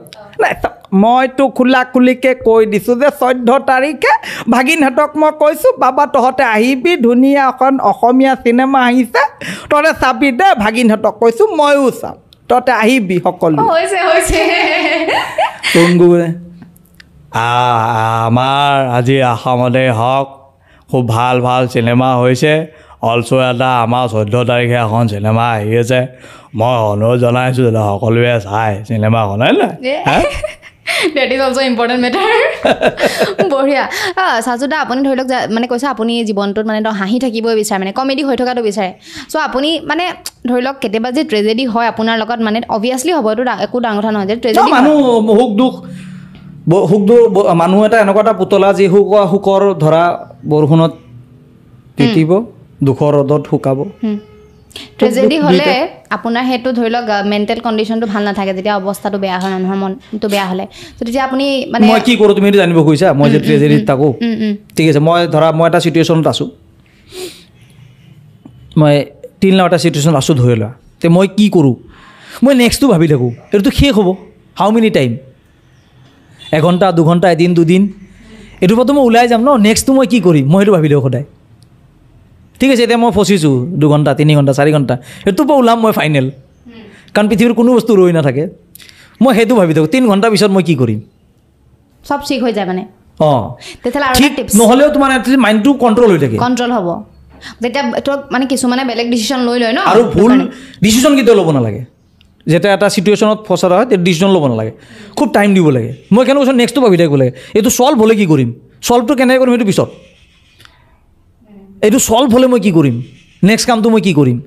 মইতো খোলা খুলিকৈ কৈ দিছোঁ যে 14 তাৰিখে ভাগিনহঁতক মই কৈছোঁ বাবা তহঁতে আহিবি ধুনীয়া এখন অসমীয়া চিনেমা আহিছে তহঁতে চাবি দে ভাগিনহঁতক কৈছোঁ ময়ো চাম তহঁতে আহিবি সকলো আমাৰ আজি অসমতে হওক খুব ভাল ভাল চিনেমা হৈছে অলছো এটা আমাৰ 14 তাৰিখে এখন চিনেমা আহি আছে মই অনুৰোধ জনাইছোঁ যে সকলোৱে চাই চিনেমাখন হয় নাই date is also' important matter বঢ়িয়া চাচুদা আপুনি ধৰি লওক মানে কৈছে আপুনি জীৱনটোত মানে হাঁহি থাকিবই বিচাৰে মানে কমেডি হৈ থকাটো বিচাৰে চ' আপুনি মানে ধৰি লওক কেতিয়াবা যে ট্ৰেজেডি হয় আপোনাৰ লগত মানে অভিয়াছলি হ'ব এইটো একো ডাঙৰ কথা নহয় যে ট্ৰেজেডি মানুহ সুখ দুখ মানুহ এটা এনেকুৱা এটা পুতলা যি সুখৰ ধৰা বৰষুণত তিতিব দুখৰ ৰ'দত শুকাব ট্ৰেজেডি হ'লে আপোনাৰ সেইটো ধৰি লওক মেণ্টেল কণ্ডিশ্যনটো ভাল নাথাকে যেতিয়া অৱস্থাটো বেয়া হয় মানুহৰ মনটো বেয়া হ'লে তেতিয়া আপুনি মানে মই কি কৰোঁ তুমি এইটো জানিব খুজিছা মই যে ট্ৰেজেডিত থাকোঁ ঠিক আছে মই ধৰা মই এটা চিটুৱেশ্যনত আছোঁ মই 3 লাখ এটা চিটুৱেশ্যনত আছোঁ ধৰি লোৱা তে মই কি কৰোঁ মই নেক্সটটো ভাবি থাকোঁ এইটোতো শেষ হ'ব হাউ মেনি টাইম 1 ঘণ্টা 2 ঘণ্টা এদিন দুদিন এইটোৰ পৰাতো মই ওলাই যাম ন নেক্সটটো মই কি কৰিম মই সেইটো ভাবি থাকোঁ সদায় ঠিক আছে এতিয়া মই ফচিছোঁ 2 ঘণ্টা 3 ঘণ্টা 4 ঘণ্টা সেইটোৰ পৰা ওলাম মই ফাইনেল কাৰণ পৃথিৱীৰ কোনো বস্তু ৰৈ নাথাকে মই সেইটো ভাবি থাকোঁ 3 ঘণ্টাৰ পিছত মই কি কৰিম চব ঠিক হৈ যায় মানে অঁ তেতিয়াহ'লে আৰু ঠিক টিপছ নহ'লেও তোমাৰ এটলিষ্ট মাইণ্ডটো কণ্ট্ৰল হৈ থাকে কণ্ট্ৰল হ'ব যেতিয়া তোক মানে কিছুমানে বেলেগ ডিচিশ্যন লৈ লয় ন আৰু ভুল ডিচিশ্যন কেতিয়াও ল'ব নালাগে যেতিয়া এটা চিটুৱেশ্যনত ফচা হয় তেতিয়া ডিচিশ্যন ল'ব নালাগে খুব টাইম দিব লাগে মই কেনেকৈ কৈছোঁ নেক্সটটো ভাবি থাকিব লাগে এইটো ছল্ভ হ'লে কি কৰিম ছল্ভটো কেনেকৈ কৰিম সেইটো পিছত এইটো ছল্ভ হ'লে মই কি কৰিম নেক্সট কামটো মই কি কৰিম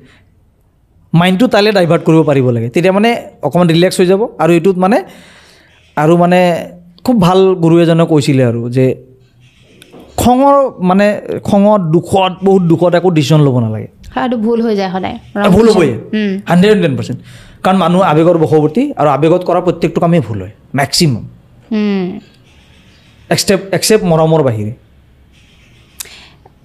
মাইণ্ডটো তালৈ ডাইভাৰ্ট কৰিব পাৰিব লাগে তেতিয়া মানে অকণমান ৰিলেক্স হৈ যাব আৰু এইটোত মানে আৰু মানে খুব ভাল গুৰু এজনে কৈছিলে আৰু যে খঙত দুখত বহুত দুখত একো ডিচিশ্যন ল'ব নালাগে সেইটো ভুল হৈ যায় সদায় ভুল হ'বই 110% কাৰণ মানুহ আৱেগৰ বশৱৰ্তী আৰু আৱেগত কৰা প্ৰত্যেকটো কামেই ভুল হয় মেক্সিমাম এক্সেপ্ট মৰমৰ বাহিৰে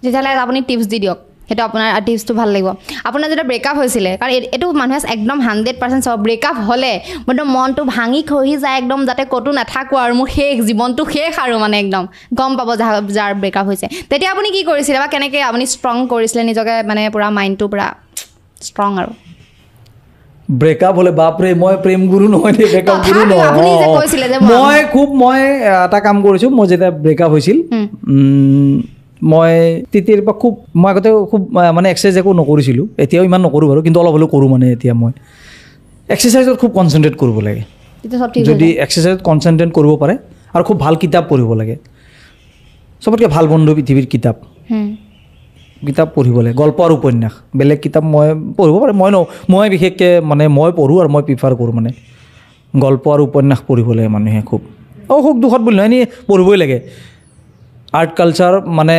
তেতিয়াহ'লে আপুনি টিপছ দি দিয়ক সেইটো আপোনাৰ টিপছটো ভাল লাগিব আপোনাৰ যেতিয়া ব্ৰেকআপ হৈছিলে কাৰণ এইটো মানুহে একদম 100% চাব ব্ৰেকআপ হ'লে একদম মনটো ভাঙি খহি যায় একদম যাতে ক'তো নাথাকোঁ আৰু মোৰ শেষ জীৱনটো শেষ আৰু মানে একদম গম পাব যাৰ ব্ৰেকআপ হৈছে তেতিয়া আপুনি কি কৰিছিলে বা কেনেকৈ আপুনি ষ্ট্ৰং কৰিছিলে নিজকে মানে পূৰা মাইণ্ডটো পূৰা ষ্ট্ৰং আৰু ব্ৰেকআপ হ'লে বাপৰে মই প্ৰেম গুৰু নহয় দেই ব্ৰেকআপ গুৰু নহয় মই এটা কাম কৰিছোঁ মই যেতিয়া ব্ৰেকআপ হৈছিল মই তেতিয়াৰ পৰা মই আগতে খুব মানে এক্সাৰচাইজ একো নকৰিছিলোঁ এতিয়াও ইমান নকৰোঁ বাৰু কিন্তু অলপ হ'লেও কৰোঁ মানে এতিয়া মই এক্সাৰচাইজত খুব কনচেনট্ৰেট কৰিব লাগে যদি এক্সাৰচাইজত কনচেনট্ৰেট কৰিব পাৰে আৰু খুব ভাল কিতাপ পঢ়িব লাগে চবতকৈ ভাল বন্ধু পৃথিৱীৰ কিতাপ পঢ়িব লাগে গল্প আৰু উপন্যাস বেলেগ কিতাপ মই পঢ়িব পাৰে মই বিশেষকৈ মানে মই পঢ়োঁ আৰু মই প্ৰিফাৰ কৰোঁ মানে গল্প আৰু উপন্যাস পঢ়িব লাগে মানুহে খুব সুখ দুখত বুলি নহয় এনেই পঢ়িবই লাগে আৰ্ট কালচাৰ মানে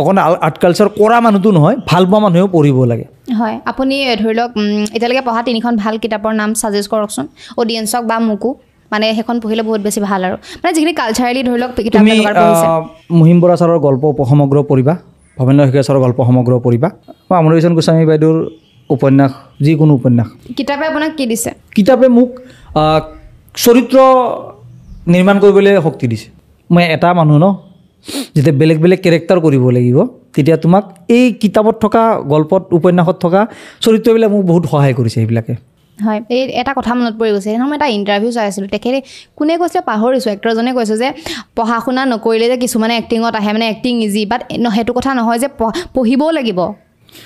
অকণ আৰ্ট কালচাৰ কৰা মানুহটো নহয় ভাল পোৱা মানুহেও পঢ়িব লাগে হয় আপুনি ধৰি লওক এতিয়ালৈকে পঢ়া 3খন ভাল কিতাপৰ নাম ছাজেষ্ট কৰকচোন অডিয়েঞ্চক বা মোকো মানে সেইখন পঢ়িলে বহুত বেছি ভাল আৰু মানে যিখিনি কালচাৰেলি ধৰি লওক কিতাপ পঢ়িছে মহিম বৰা ছাৰৰ গল্প উপসমগ্ৰ পঢ়িবা ভৱেন্দ্ৰ শইকীয়া ছাৰৰ গল্প সমগ্ৰ পঢ়িবা বা আমৰলোচন গোস্বামী বাইদেউৰ উপন্যাস যিকোনো উপন্যাস কিতাপে আপোনাক কি দিছে কিতাপে মোক চৰিত্ৰ নিৰ্মাণ কৰিবলৈ শক্তি দিছে মই এটা মানুহ ন যেতিয়া বেলেগ বেলেগ কেৰেক্টাৰ কৰিব লাগিব তেতিয়া তোমাক এই কিতাপত থকা গল্পত উপন্যাসত থকা চৰিত্ৰবিলাক মোক বহুত সহায় কৰিছে এইবিলাকে হয় এই এটা কথা মনত পৰি গৈছে সেইদিনা মই এটা ইণ্টাৰভিউ চাই আছিলোঁ তেখেতে কোনে কৈছিলে পাহৰিছোঁ এক্টৰজনে কৈছে যে পঢ়া শুনা নকৰিলে যে কিছুমানে এক্টিঙত আহে মানে এক্টিং ইজি বাট সেইটো কথা নহয় যে পঢ়িবও লাগিব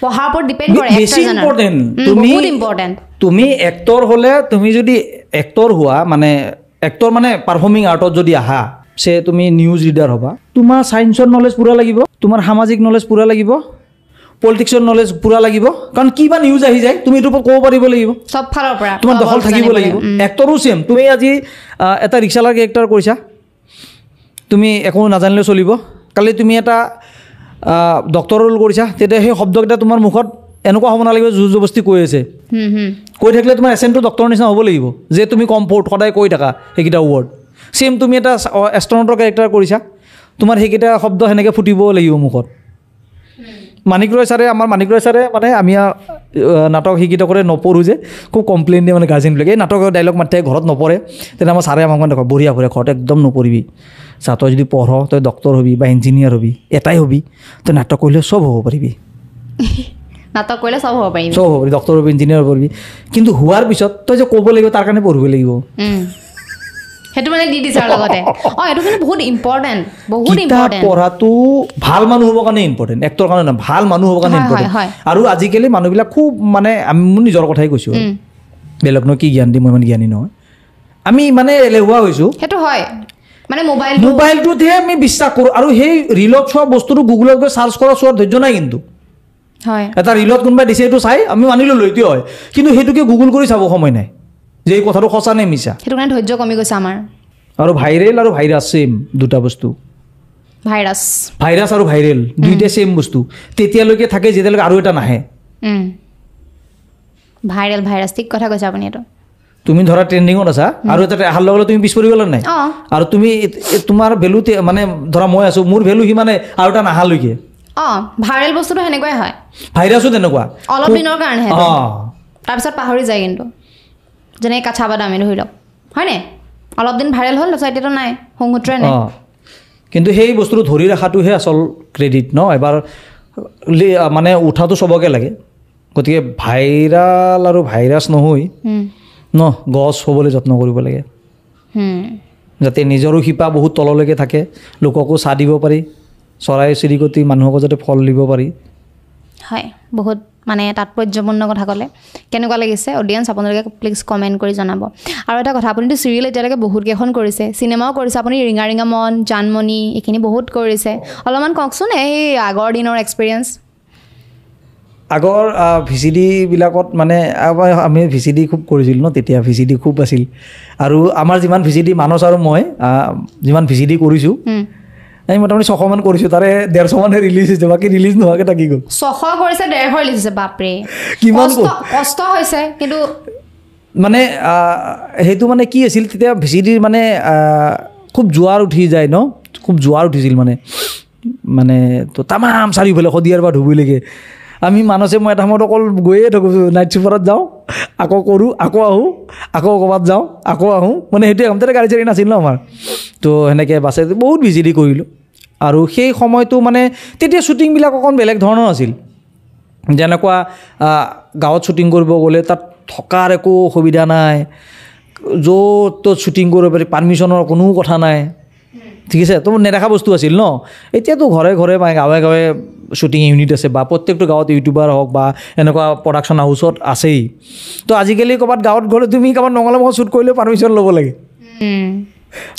পঢ়াৰ ওপৰত ডিপেণ্ড কৰে বহুত ইম্পৰ্টেণ্ট তুমি এক্টৰ হ'লে তুমি যদি এক্টৰ হোৱা মানে এক্টৰ মানে পাৰফৰ্মিং আৰ্টত যদি আহা সে তুমি নিউজ ৰিডাৰ হ'বা তোমাৰ ছায়েন্সৰ নলেজ পূৰা লাগিব তোমাৰ সামাজিক নলেজ পূৰা লাগিব পলিটিক্সৰ নলেজ পূৰা লাগিব কাৰণ কিবা নিউজ আহি যায় তুমি এইটোৰ ওপৰত ক'ব পাৰিব লাগিব চব ফালৰ পৰা তোমাৰ দখল থাকিব লাগিব এক্টৰো চেম তুমি আজি এটা ৰিক্সালাৰ কেৰেক্টাৰ কৰিছা তুমি একো নাজানিলেও চলিব কালি তুমি এটা ডক্টৰৰ ৰোল কৰিছা তেতিয়া সেই শব্দকেইটা তোমাৰ মুখত এনেকুৱা হ'ব নালাগিব জোৰ জবস্তি কৈ আছে কৈ থাকিলে তোমাৰ এচেণ্টটো ডক্টৰৰ নিচিনা হ'ব লাগিব যে তুমি কমফৰ্ট সদায় কৈ থাকা সেইকেইটা ৱৰ্ড চেম তুমি এটা এষ্ট্ৰনটৰ কেৰেক্টাৰ কৰিছা তোমাৰ সেইকেইটা শব্দ সেনেকৈ ফুটিব লাগিব মুখত মানিক ৰয় ছাৰে মানে আমি নাটক শিকি থাকোঁতে নপঢ়োঁ যে খুব কমপ্লেইন দিয়ে মানে গাৰ্জেনবিলাকে এই নাটকৰ ডাইলগ মাতে ঘৰত নপঢ়ে তেতিয়া আমাৰ ছাৰে আমাক দেখুৱাই বঢ়িয়া ফুৰে ঘৰত একদম নপঢ়িবি চা তই যদি পঢ় তই ডক্টৰ হবি বা ইঞ্জিনিয়াৰ হবি এটাই হবি তই নাটক কৰিলে চব হ'ব পাৰিবি নাটক কৰিলে চব হ'ব পাৰিবি ডক্টৰ হবি ইঞ্জিনিয়াৰ হ'ব পাৰিবি কিন্তু হোৱাৰ পিছত তই যে ক'ব লাগিব তাৰ কাৰণে পঢ়িব লাগিব সেইটো মানে দি দিছে আৰু লগতে এইটো কিন্তু বহুত ইম্পৰ্টেণ্ট বহুত কিতাপ ইম্পৰ্টেণ্ট পঢ়াটো ভাল মানুহ হ'বৰ কাৰণে ইম্পৰ্টেণ্ট এক্টৰ কাৰণে নহয় ভাল মানুহ হ'বৰ কাৰণে হয়, ইম্পৰ্টেণ্ট হয়, আৰু আজিকালি মানুহবিলাক খুব মানে আমি মোৰ নিজৰ কথাই কৈছোঁ বেলেগনো কি জ্ঞান দিম মই ইমান জ্ঞানী নহয় আমি মানে এলেহুৱা হৈছোঁ সেইটো হয় মানে মোবাইলটোতহে আমি বিশ্বাস কৰোঁ আৰু সেই ৰিলত চোৱা বস্তুটো গুগলত গৈ চাৰ্চ কৰা চোৱাৰ ধৈৰ্য নাই কিন্তু হয় এটা ৰিলত কোনোবাই দিছে এইটো চাই আমি মানি ল'লোঁ এইটোৱে হয় কিন্তু সেইটোকে গুগল কৰি চাব সময় নাই যে এই কথাটো সঁচা নে মিছা সেইটো কাৰণে ধৈৰ্য কমি গৈছে আমাৰ আৰু ভাইৰেল আৰু ভাইৰাছ ছেম দুটা বস্তু ভাইৰাছ আৰু ভাইৰেল দুইটা ছেম বস্তু তেতিয়ালৈকে থাকে যেতিয়ালৈকে আৰু এটা নাহে ভাইৰাছ ঠিক কথা কৈছে আপুনি এইটো তুমি ধৰা ট্ৰেণ্ডিঙত আছা আৰু এটা অহাৰ লগে লগে তুমি পিছ পৰি গ'লা নাই আৰু তুমি তোমাৰ ভেলু মানে ধৰা মই আছোঁ মোৰ ভেলু সিমানে আৰু এটা নাহালৈকে ভাইৰেল বস্তুটো সেনেকুৱাই হয় ভাইৰাছো তেনেকুৱা অলপ দিনৰ কাৰণেহে তাৰপিছত পাহৰি যায় কিন্তু যেনেকৈ কাছা বাদামী ধৰি লওক হয়নে অলপ দিন ভাইৰেল হ'ল তাৰপিছত এতিয়াতো নাই সংসূত্ৰে নাই কিন্তু সেই বস্তুটো ধৰি ৰখাটোহে আচল ক্ৰেডিট ন এবাৰ মানে উঠাটো চবকে লাগে গতিকে ভাইৰাল আৰু ভাইৰাছ নহয় ন গছ হ'বলৈ যত্ন কৰিব লাগে যাতে নিজৰো শিপা বহুত তললৈকে থাকে লোককো চাহ দিব পাৰি চৰাই চিৰিকটি মানুহকো যাতে ফল দিব পাৰি হয় বহুত মানে তাৎপৰ্যপূৰ্ণ কথা ক'লে কেনেকুৱা লাগিছে অডিয়েঞ্চ আপোনালোকে প্লিজ কমেণ্ট কৰি জনাব আৰু এটা কথা আপুনিতো চিৰিয়েল এতিয়ালৈকে বহুত কেইখন কৰিছে চিনেমাও কৰিছে আপুনি ৰিঙা ৰিঙা মন জানমণি এইখিনি বহুত কৰিছে অলপমান কওকচোন এই আগৰ দিনৰ এক্সপিৰিয়েঞ্চ আগৰ ভিচিডিবিলাকত মানে আমি ভিচিডি খুব কৰিছিলোঁ ন তেতিয়া ভিচিডি খুব আছিল আৰু আমাৰ যিমান ভিচিডি মানস আৰু মই যিমান ভিচিডি কৰিছোঁ আমি মোটামুটি 600 মান কৰিছোঁ তাৰে 150 মানহে ৰিলিজ হৈছে বাকী ৰিলিজ নোহোৱাকৈ থাকি গ'ল 600 কৰিছে 150 ৰিলিজ হৈছে বাপৰে কিমান কষ্ট হৈছে কিন্তু মানে সেইটো মানে কি আছিল তেতিয়া ভিচিডিৰ মানে খুব জোৱাৰ উঠি যায় ন খুব জোৱাৰ উঠিছিল মানে তো তামাম চাৰিওফালে শদিয়াৰ পৰা ধুবুৰীলৈকে আমি মানসে মই এটা সময়ত অকল গৈয়ে থাকোঁ নাইট চুপাৰত যাওঁ আকৌ কৰোঁ আকৌ আহোঁ আকৌ ক'ৰবাত যাওঁ আকৌ আহোঁ মানে সেইটোৱে কাম তাতে গাড়ী চাড়ী নাছিল ন আমাৰ তো সেনেকৈ বাছে বহুত ভিজিডি কৰিলোঁ আৰু সেই সময়টো মানে তেতিয়া শ্বুটিংবিলাক অকণ বেলেগ ধৰণৰ আছিল যেনেকুৱা গাঁৱত শ্বুটিং কৰিব গ'লে তাত থকাৰ একো সুবিধা নাই য'ত ত'ত শ্বুটিং কৰিব পাৰি পাৰ্মিশ্যনৰ কোনো কথা নাই ঠিক আছে তো নেদেখা বস্তু আছিল ন এতিয়াতো ঘৰে ঘৰে বা গাঁৱে গাঁৱে শ্বুটিং ইউনিট আছে বা প্ৰত্যেকটো গাঁৱত ইউটিউবাৰ হওক বা এনেকুৱা প্ৰডাকশ্যন হাউচত আছেই তো আজিকালি ক'ৰবাত গাঁৱত গ'লে তুমি কাৰোবাত নঙলা মঙত শ্বুট কৰিলেও পাৰ্মিশ্যন ল'ব লাগে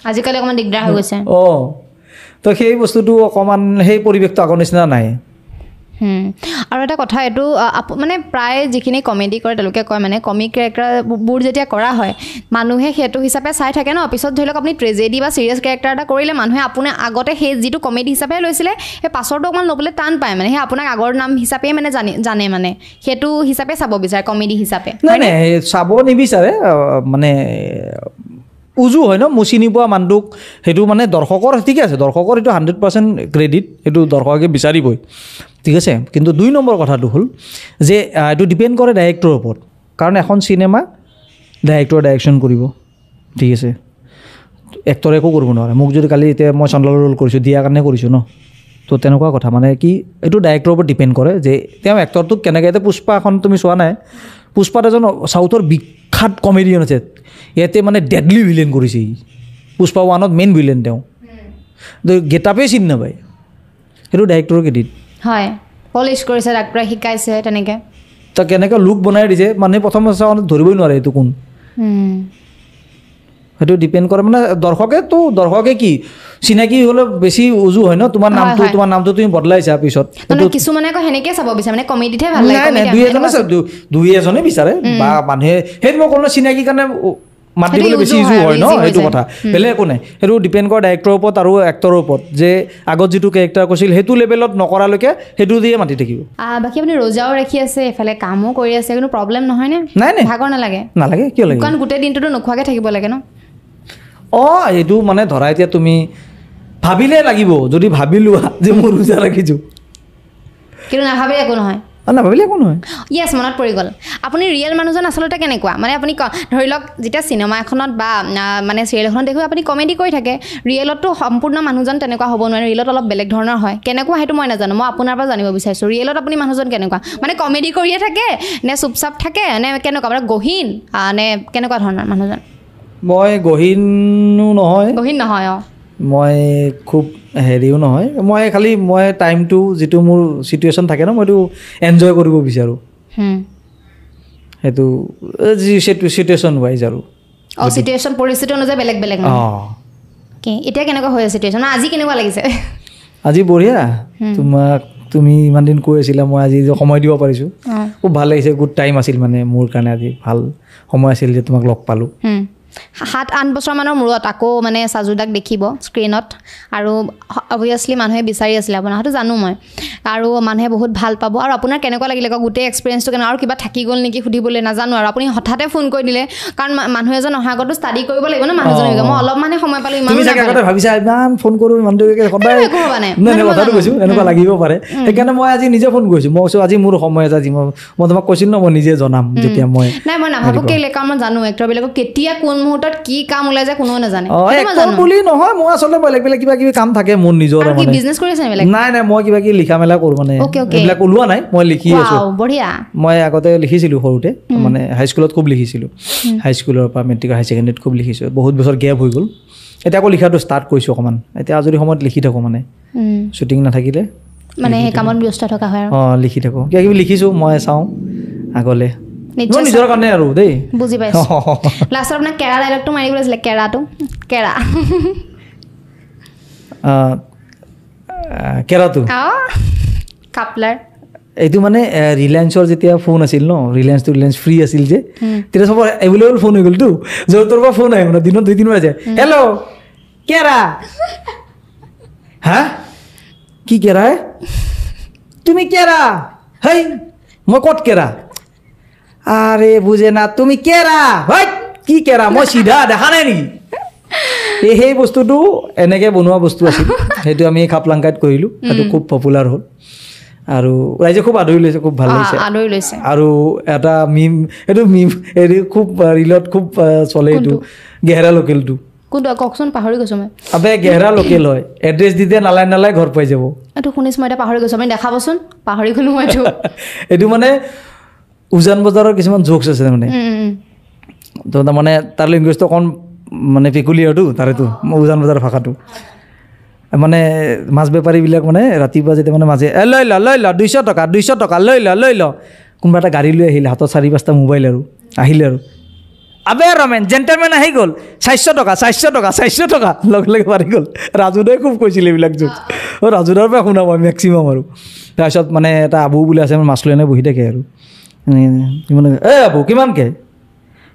আজিকালি অকণমান দিগদাৰ হৈ গৈছে তো সেই বস্তুটো অকণমান সেই পৰিৱেশটো আগৰ নিচিনা নাই আৰু এটা কথা এইটো মানে প্ৰায় যিখিনি কমেডি কৰে তেওঁলোকে কয় মানে কমিক কেৰেক্টাৰবোৰ যেতিয়া কৰা হয় মানুহে সেইটো হিচাপে চাই থাকে ন পিছত ধৰি লওক আপুনি ট্ৰেজেডি বা চিৰিয়াছ কেৰেক্টাৰ এটা কৰিলে মানুহে আপোনাৰ আগতে সেই যিটো কমেডি হিচাপে লৈছিলে সেই পাছৰটো অকণমান ল'বলৈ টান পায় মানে সেই আপোনাক আগৰ নাম হিচাপেই মানে জানে মানে সেইটো হিচাপে চাব বিচাৰে কমেডি হিচাপে নাই নাই চাব নিবিচাৰে মানে উজু হয় ন মুচি নিবোৱা মানুহটোক সেইটো মানে দৰ্শকৰ ঠিকে আছে দৰ্শকৰ সেইটো 100% ক্ৰেডিট সেইটো দৰ্শকে বিচাৰিবই ঠিক আছে কিন্তু 2 নম্বৰ কথাটো হ'ল যে এইটো ডিপেণ্ড কৰে ডাইৰেক্টৰৰ ওপৰত কাৰণ এখন চিনেমা ডাইৰেক্টৰ ডাইৰেকশ্যন কৰিব ঠিক আছে এক্টৰে একো কৰিব নোৱাৰে মোক যদি কালি এতিয়া মই চন্দ্ৰলাল ৰোল কৰিছোঁ দিয়াৰ কাৰণে কৰিছোঁ ন তো তেনেকুৱা কথা মানে কি এইটো ডাইৰেক্টৰৰ ওপৰত ডিপেণ্ড কৰে যে তেওঁ এক্টৰটোক কেনেকৈ এতিয়া পুষ্পা এখন তুমি চোৱা নাই পুষ্পাত এজন চাউথৰ বিখ্যাত কমেডিয়ান আছে ইয়াতে মানে ডেডলি ভিলেন কৰিছে পুষ্পা 1ত মেইন ভিলেন তেওঁ গেটআপেই চিনি নাপায় সেইটো ডাইৰেক্টৰৰ ক্ৰেডিট হয় পলিচ কৰিছে ডাক্তৰে শিকাইছে তেনেকৈ তাক কেনেকৈ লুক বনাই দিছে মানুহে প্ৰথম ধৰিবই নোৱাৰে এইটো কোন সেইটো ডিপেণ্ড কৰে মানে দৰ্শকে কি চিনাকি হ'লে বেছি উজু হয় ন তোমাৰ নামটো তুমি বদলাইছা পিছত কিছুমানে আকৌ সেনেকৈ চাব বিচাৰে মানে কমেডিতহে ভাল লাগে নাই দুই এজনে বিচাৰে বা মানুহে সেইটো মই ক'লো চিনাকি কাৰণে মাত দিবলৈ বেছি ইজু হয় ন সেইটো কথা বেলেগ একো নাই সেইটো ডিপেণ্ড কৰে ডাইৰেক্টৰৰ ওপৰত আৰু এক্টৰৰ ওপৰত যে আগত যিটো কেৰেক্টাৰ কৈছিল সেইটো লেভেলত নকৰালৈকে সেইটো দিয়ে মাতি থাকিব বাকী আপুনি ৰোজাও ৰাখি আছে এফালে কামো কৰি আছে কিন্তু প্ৰব্লেম নহয়নে নাই ভাগৰ নালাগে কিয় লাগে কাৰণ গোটেই দিনটোতো নোখোৱাকৈ থাকিব লাগে ন এইটো মানে ধৰা এতিয়া তুমি ভাবিলে লাগিব যদি ভাবি লোৱা যে মই ৰোজা ৰাখিছোঁ কিন্তু নাভাবিলে একো নহয় নাভাবিলে একো নহয় য়েছ মনত পৰি গ'ল আপুনি ৰিয়েল মানুহজন আচলতে কেনেকুৱা মানে আপুনি ধৰি লওক যেতিয়া চিনেমা এখনত বা মানে চিৰিয়েল এখনত দেখোঁ আপুনি কমেডি কৰি থাকে ৰিয়েলততো সম্পূৰ্ণ মানুহজন তেনেকুৱা হ'ব নোৱাৰে ৰিয়েলত অলপ বেলেগ ধৰণৰ হয় কেনেকুৱা সেইটো মই নাজানো মই আপোনাৰ পৰা জানিব বিচাৰিছোঁ ৰিয়েলত আপুনি মানুহজন কেনেকুৱা মানে কমেডি কৰিয়ে থাকে নে চুপচাপ থাকে নে কেনেকুৱা মানে গহীন নে কেনেকুৱা ধৰণৰ মানুহজন মই গহীনো নহয় গহীন নহয় মই খুব হেৰিও নহয় মই খালি মই টাইমটো যিটো মোৰ চিটুৱেশ্যন থাকে ন মই এইটো এনজয় কৰিব বিচাৰোঁ সেইটো যি চিটুৱেশ্যন ৱাইজ আৰু চিটুৱেশ্যন পৰিস্থিতি অনুযায়ী বেলেগ বেলেগ এতিয়া কেনেকুৱা হৈ আছে চিটুৱেশ্যন আজি কেনেকুৱা লাগিছে আজি বঢ়িয়া তোমাক তুমি ইমান দিন কৈ আছিলা মই আজি সময় দিব পাৰিছোঁ খুব ভাল লাগিছে গুড টাইম আছিল মানে মোৰ কাৰণে আজি ভাল সময় আছিল যে তোমাক লগ পালোঁ 7-8 বছৰমানৰ মূৰত আকৌ মানে সাজুদাক দেখিব স্ক্ৰীণত আৰু অবভিয়াছলি মানুহে বিচাৰি আছিলে আপোনাৰ হয়তো জানো মই আৰু মানুহে বহুত ভাল পাব আৰু আপোনাৰ কেনেকুৱা লাগিলে গোটেই এক্সপিৰিয়েঞ্চটো কেনে আৰু কিবা থাকি গ'ল নেকি সুধিবলৈ নাজানো আৰু আপুনি হঠাতে ফোন কৰি দিলে কাৰণ মানুহ এজন অহা আগতো ষ্টাডি কৰিব লাগিব ন মানুহজনে মই অলপ মানে সময় পালোঁ ইমান ভাবিছা ইমান ফোন কৰোঁ মানুহটোকে সদায় কথাটো কৈছোঁ এনেকুৱা লাগিব পাৰে সেইকাৰণে মই আজি নিজে ফোন কৰিছোঁ মই কৈছোঁ আজি মোৰ সময় আছে আজি মই তোমাক কৈছিলোঁ ন মই নিজে জনাম যেতিয়া মই নাই মই নাভাবোঁ কেলে কাৰণ মই জানো এক্টৰবিলাকক কেতিয়া কোন মুহূৰ্তত কি কাম ওলাই যায় কোনো নাজানে বুলি নহয় মই আচলতে বেলেগ বেলেগ কিবা কিবি কাম থাকে মোৰ নিজৰ বিজনেছ কৰি আছে নাই মই কিবা কিবি লিখা মেলা কৰোঁ মানে এইবিলাক ওলোৱা নাই মই লিখি আছোঁ বঢ়িয়া মই আগতে লিখিছিলোঁ সৰুতে মানে হাইস্কুলত খুব লিখিছিলোঁ হাইস্কুলৰ পৰা মেট্ৰিক হাই ছেকেণ্ডেৰীত খুব লিখিছোঁ বহুত বছৰ গেপ হৈ গ'ল এতিয়া আকৌ লিখাটো ষ্টাৰ্ট কৰিছোঁ অকণমান এতিয়া আজৰি সময়ত লিখি থাকোঁ মানে শ্বুটিং নাথাকিলে মানে সেই কামত ব্যস্ত থকা হয় লিখি থাকোঁ কিবা কিবি লিখিছোঁ মই চাওঁ আগলৈ নিজৰ কাৰণে আৰু দেই বুজি পাইছোঁ লাষ্টত আপোনাক কেৰা ডাইলগটো মাৰিব লাগিছিলে কেৰাটো কাপলাৰ এইটো মানে ৰিলায়েন্সৰ যেতিয়া ফোন আছিল ন ৰিলায়েন্স ফ্ৰী আছিল যে তেতিয়া চবৰ এভেইলেবল ফোন হৈ গ'লতো য'ৰ তোৰ পৰা ফোন আহে মানে দিনত 2-3 বাজে হেল্ল' কেৰা হা কি কেৰা তুমি কেৰা হেই মই ক'ত কেৰা আৰে বুজে না তুমি কেৰা হয় কি কেৰা মই চিধা দেখা নাই নেকি সেই বস্তুটো এনেকৈ বনোৱা বস্তু আছিল সেইটো আমি খাপলাংকাত কৰিলোঁ সেইটো খুব পপুলাৰ হ'ল আৰু ৰাইজে খুব আদৰি লৈছে খুব ভাল লাগিছে আৰু এটা এইটো হেৰি খুব ৰিলত খুব চলে এইটো গেহৰা লোকেলটো কোনটো কওকচোন পাহৰি গৈছোঁ মই আবে গেহৰা লোকেল হয় এড্ৰেছ দিতে নালাই ঘৰ পাই যাব এইটো শুনিছোঁ মই এতিয়া পাহৰি গৈছোঁ আপুনি দেখাবচোন পাহৰি গ'লোঁ মই এইটো মানে উজান বজাৰৰ কিছুমান জোকছ আছে মানে তো তাৰমানে তাৰ লেংগুৱেজটো অকণ মানে পেকুলিয়াৰটো তাৰেতো উজান বজাৰৰ ভাষাটো মানে মাছ বেপাৰীবিলাক মানে ৰাতিপুৱা যেতিয়া মানে মাজে লৈ ল 200 টকা লৈ ল কোনোবা এটা গাড়ী লৈ আহিলে হাতত 4-5টা মোবাইল আৰু আহিলে আৰু আবে ৰমেন জেণ্টেলমেন আহি গ'ল 400 টকা লগে পাৰি গ'ল ৰাজুদাই খুব কৈছিলে এইবিলাক জোক ৰাজুদাৰ পৰা শুনা মই মেক্সিমাম আৰু তাৰপিছত মানে এটা আবু বুলি আছে মাছ লৈ বহি থাকে আৰু মানে আবু কিমানকৈ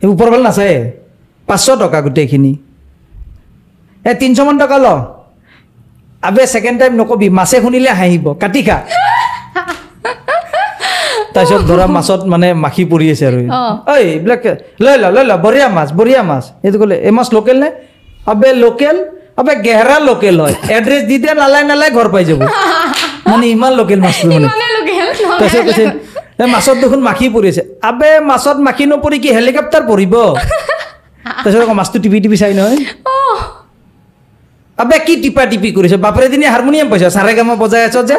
এই ওপৰ ফালে নাচায় 500 টকা গোটেইখিনি 300 মান টকা ল আবে ছেকেণ্ড টাইম নকবি মাছে শুনিলে হাঁহিব কাটি খা তাৰপিছত ধৰা মাছত মানে মাখি পৰি আছে আৰু ঐ এইবিলাক লৈ ল বঢ়িয়া মাছ এইটো ক'লে এই মাছ লোকেল নে আবে লোকেল আবে গেহৰা লোকেল হয় এড্ৰেছ দি দিয়ে নালাই ঘৰ পাই যাব মানে ইমান লোকেল মাছটো মানে তাৰপিছত কৈছে মাছত দেখোন মাখি পৰি আছে আবে মাছত মাখি নপৰি কি হেলিকপ্টাৰ পৰিব তাৰপিছত আকৌ মাছটো টিপি চাই নহয় আবে কি টিপি কৰিছে বাপৰে দিনে হাৰমনিয়াম পাইছ চাৰে গামা বজাই আছ যে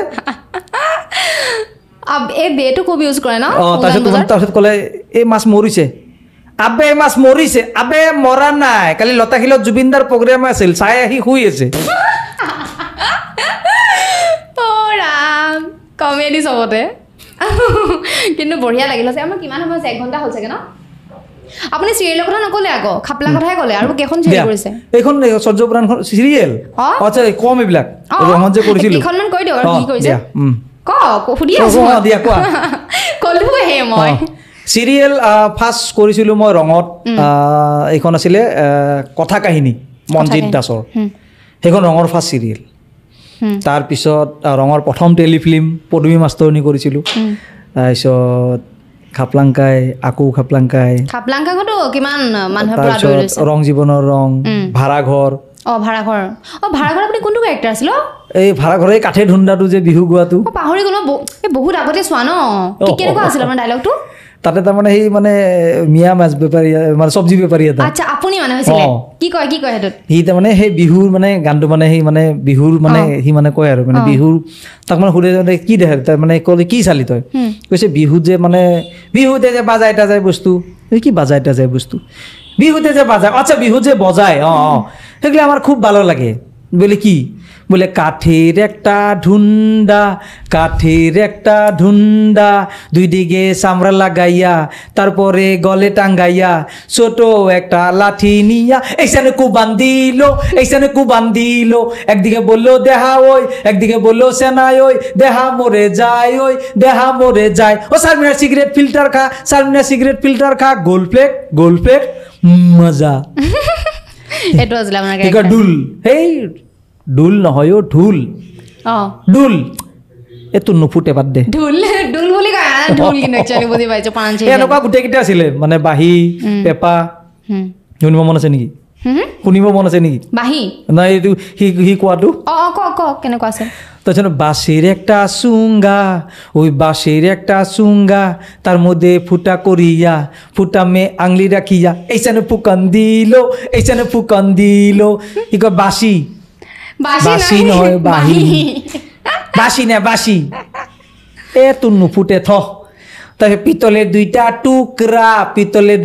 এই বেটো খুব ইউজ কৰে ন তাৰপিছত ক'লে এই মাছ মৰিছে আবে মাছ মৰিছে আবে মৰা নাই কালি লতাশিলত জুবিনদাৰ প্ৰগ্ৰেম আছিল চাই আহি শুই আছে কমেডি চবতে কিন্তু বঢ়িয়া লাগিল আছে আমাৰ কিমান সময় 1 ঘণ্টা হ'ল চাগে ন আপুনি চিৰিয়েলৰ কথা নক'লে আকৌ খাপলা কথাই ক'লে আৰু কেইখন চিৰিয়েল কৰিছে এইখন সূৰ্যপুৰাণখন চিৰিয়েল আচ্ছা কম এইবিলাক ৰহমান যে কৰিছিলোঁ কেইখনমান কৈ দিয়ক আৰু কি কৰিছে সুধি আছোঁ দিয়া কোৱা ক'লোহে মই চিৰিয়েল ফাৰ্ষ্ট কৰিছিলোঁ মই ৰঙত এইখন আছিলে কথা কাহিনী মনজিৎ দাসৰ সেইখন ৰঙৰ ফাৰ্ষ্ট চিৰিয়েল তাৰপিছত ৰঙৰ প্ৰথম টেলিফিল্ম পদুমী মাষ্টৰণী কৰিছিলোঁ তাৰপিছত খাপলাংকাই আকৌ খাপলাংকাইখনতো কিমান মানুহে ৰং জীৱনৰ ৰং ভাড়াঘৰ আপুনি কোনটো কেৰেক্টাৰ আছিল এই ভাড়াঘৰৰ এই কাঠে ধুন্দাটো যে বিহু গোৱাটো পাহৰি গ'লো বহুত আগতে চোৱা ন কেনেকুৱা আছিল আপোনাৰ ডাইলগটো তাতে তাৰমানে সেই মানে মিয়া মাছ বেপাৰী মানে চব্জি বেপাৰী এটা আচ্ছা আপুনি মানে হৈছিলে কি কয় সেইটোত সি তাৰমানে সেই বিহুৰ মানে গানটো মানে সি মানে বিহুৰ মানে সি মানে কয় আৰু মানে বিহুৰ তাক মানে সুধে মানে কি দেখে তাৰ মানে ক'লে কি চালি তই কৈছে বিহুত যে মানে বিহুতে যে বাজাই এটা যায় বস্তু কি বাজাই এটা যায় বস্তু বিহুতে যে বাজায় আচ্ছা বিহুত যে বজায় সেগুলো আমার খুব ভালো লাগে বলে কি বলে কাঠের একটা ঢুন্ডা দুই দিকে চামড়া লাগাইয়া তারপরে গলে টাঙ্গাইয়া ছোট একটা লাঠি নিয়া এইখানে কুবান দিল একদিকে বললো দেহা ওই একদিকে বললো সেনাই ওই দেহা মরে যায় ও সারমিনা সিগারেট ফিল্টার খা গোল প্লেট মজা এটো আসলে আপনার ডুল হেই ঢোল নহয় ঢোল ঢোল এইটো নুফুটে বাদ দে ঢোল বুলি কয় ঢোল কিন্তু একচুয়ালি বুজি পাইছো পাঁচ এনেকুৱা গোটেইকেইটা আছিলে মানে বাঁহী পেঁপা শুনিব মন আছে নেকি বাঁহী নাই এইটো সি কোৱাটো ক কেনেকুৱা আছে তখন বাঁশের একটা চুঙ্গা তার মধ্যে ফুটা করিয়া ফুটা মে আংলি রাখিয়া এইখানে ফুকান দিল ই কয় বাঁশি নহয় বাঁশি এ তোর নুফুটে তাহলে পিতলের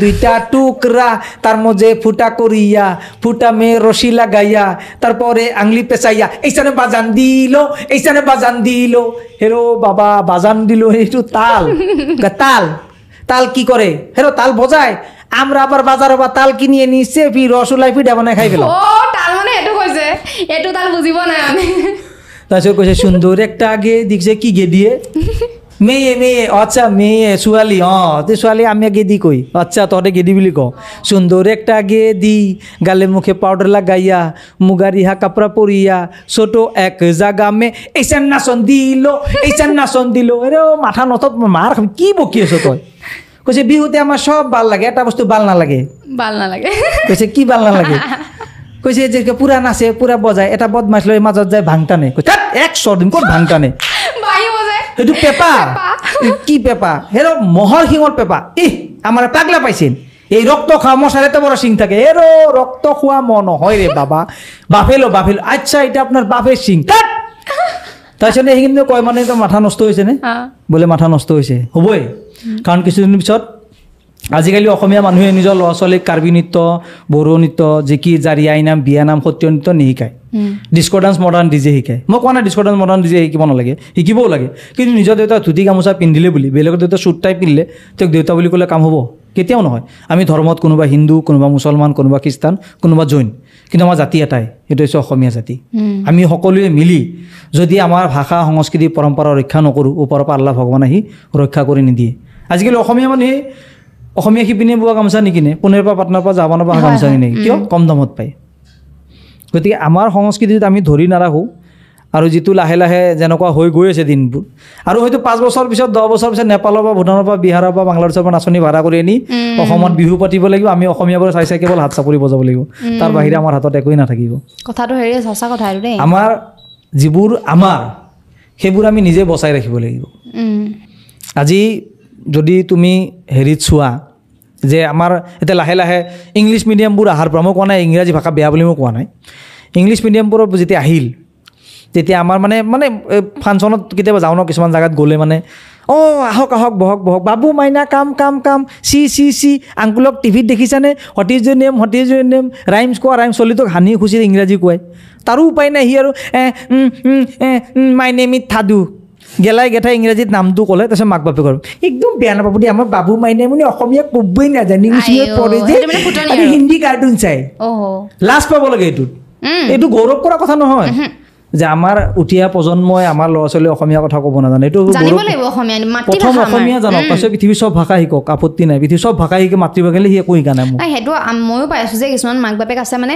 দুইটা টুকরা তার মধ্যে ফুটা করিয়া ফুটা মে রশি লাগাইয়া তারপরে আংলি পেঁচাইয়া এইখানে বাজান দিল হেরো বাবা বাজান দিল এইটু তাল কি করে হেরো তাল বজায় আমরা আবার বাজার বা তাল কিনিয়ে নিচ্ছে রসগোল্লাই পিঠা বানায় খাই পেলাম তাল মানে এটো কইছে এটো তাল বুঝিব না আমি তারপর কইছে সুন্দর একটা আগে দিকছে কি গে দিয়ে মেয়ে আচ্ছা মেয়ে ছোৱালী তে ছোৱালী আমি গেদি কই আচ্ছা তহঁতে গেদি বুলি কওঁ সুন্দর একটা গেদি গালে মুখে পাউডার লাগাইয়া মুগা রিহা কাপড়া পরিয়া ছোট এক জাগা মে এইসান নাচন দিল এরে মাথা নথত মার কি বকি আছ তই কৈছে বিহুতে আমার সব ভাল লাগে এটা বস্তু ভাল নালাগে কৈছে কি ভাল নালাগে কৈছে যে পুরা নাচে পুরা বজায় এটা বদমাছ লৈ মাজত যায় ভাংটানে কৈছে 100 দিন ক'ত ভাংটানে এইটো পেঁপা কি পেঁপা হেরো মহর শিঙর পেঁপা আমার পাগলা পাইছেন এই রক্ত খাওয়া মশার এত বড় শিং থাকে এরো রক্ত খোয়া মন হয় রে বাবা বাফেলো আচ্ছা এটা আপনার বাপের শিং তাৰপিছত সেইখিনি কয় মানে তো মাথা নষ্ট হৈছে নে বলে মাথা নষ্ট হৈছে হবই কারণ কিছুদিন পিছত আজিকালি অসমীয়া মানুহে নিজৰ ল'ৰা ছোৱালীক কাৰ্বি নৃত্য বড়ো নৃত্য জিকি জাৰি আইনাম বিয়ানাম সত্ৰীয় নৃত্য নিশিকায় ডিস্কো ডান্স মডাৰ্ণ ডিজে শিকায় মই কোৱা নাই ডিস্কো ডান্স মডাৰ্ণ ডিজে শিকিব নালাগে শিকিবও লাগে কিন্তু নিজৰ দেউতা ধুতি গামোচা পিন্ধিলে বুলি বেলেগৰ দেউতা চুট টাই পিন্ধিলে তেওঁক দেউতা বুলি ক'লে কাম হ'ব কেতিয়াও নহয় আমি ধৰ্মত কোনোবা হিন্দু কোনোবা মুছলমান কোনোবা খ্ৰীষ্টান কোনোবা জৈন কিন্তু আমাৰ জাতি এটাই সেইটো হৈছে অসমীয়া জাতি আমি সকলোৱে মিলি যদি আমাৰ ভাষা সংস্কৃতি পৰম্পৰা ৰক্ষা নকৰোঁ ওপৰৰ পৰা আল্লাহ ভগৱান আহি ৰক্ষা কৰি নিদিয়ে আজিকালি অসমীয়া মানুহে অসমীয়া শিপিনী বোৱা গামোচা নিকিনে পুনেৰ পৰা পাটনাৰ পৰা জাপানৰ পৰা গামোচা কিনে কিয় কম দামত পায় গতিকে আমাৰ সংস্কৃতিত আমি ধৰি নাৰাখোঁ আৰু যিটো লাহে লাহে যেনেকুৱা হৈ গৈ আছে দিনবোৰ আৰু হয়তো 5 বছৰ পিছত 10 বছৰ পিছত নেপালৰ পৰা ভূটানৰ পৰা বিহাৰৰ পৰা বাংলাদেশৰ পৰা নাচনি ভাড়া কৰি আনি অসমত বিহু পাতিব লাগিব আমি অসমীয়াবোৰ চাই কেৱল হাত চাপৰি বজাব লাগিব তাৰ বাহিৰে আমাৰ হাতত একোই নাথাকিব কথাটো হেৰি সঁচা কথা আৰু দেই আমাৰ যিবোৰ আমাৰ সেইবোৰ আমি নিজে বচাই ৰাখিব লাগিব আজি যদি তুমি হেৰিত চোৱা যে আমাৰ এতিয়া লাহে লাহে ইংলিছ মিডিয়ামবোৰ আহাৰ পৰা মই কোৱা নাই ইংৰাজী ভাষা বেয়া বুলি মই কোৱা নাই ইংলিছ মিডিয়ামবোৰৰ যেতিয়া আহিল তেতিয়া আমাৰ মানে ফাংচনত কেতিয়াবা যাওঁ ন কিছুমান জাগাত গ'লে মানে আহক বহক বাবু মাইনা কাম চি আংকুলক টিভিত দেখিছানে what is Euro name rhymes কোৱা ৰাইমছ চলিটোক হানি খুচি ইংৰাজী কয় তাৰো উপায় নাই সি আৰু মাই নেম ইজ থাদু গেলাই গেঠাই ইংৰাজীত নামটো ক'লে তাৰপিছত মাক বাপেকৰ একদম বেয়া নাপাব দেই আমাৰ বাবু মাইনে মানে অসমীয়া ক'বই নাজানে ইংলিছত পঢ়ে যে আমি হিন্দী কাৰ্টুন চাই লাজ পাব লাগে এইটো গৌৰৱ কৰা কথা নহয় যে আমাৰ উঠীয়া প্ৰজন্মই আমাৰ ল'ৰা ছোৱালী অসমীয়া কথা ক'ব নাজানে এইটো প্ৰথম অসমীয়া জানক তাৰপিছত পৃথিৱীৰ চব ভাষা শিকক আপত্তি নাই পৃথিৱীৰ চব ভাষা শিকি মাতৃভাষা সি একো শিকা নাই মোক সেইটো ময়ো পাই আছোঁ যে কিছুমান মাক বাপেক আছে মানে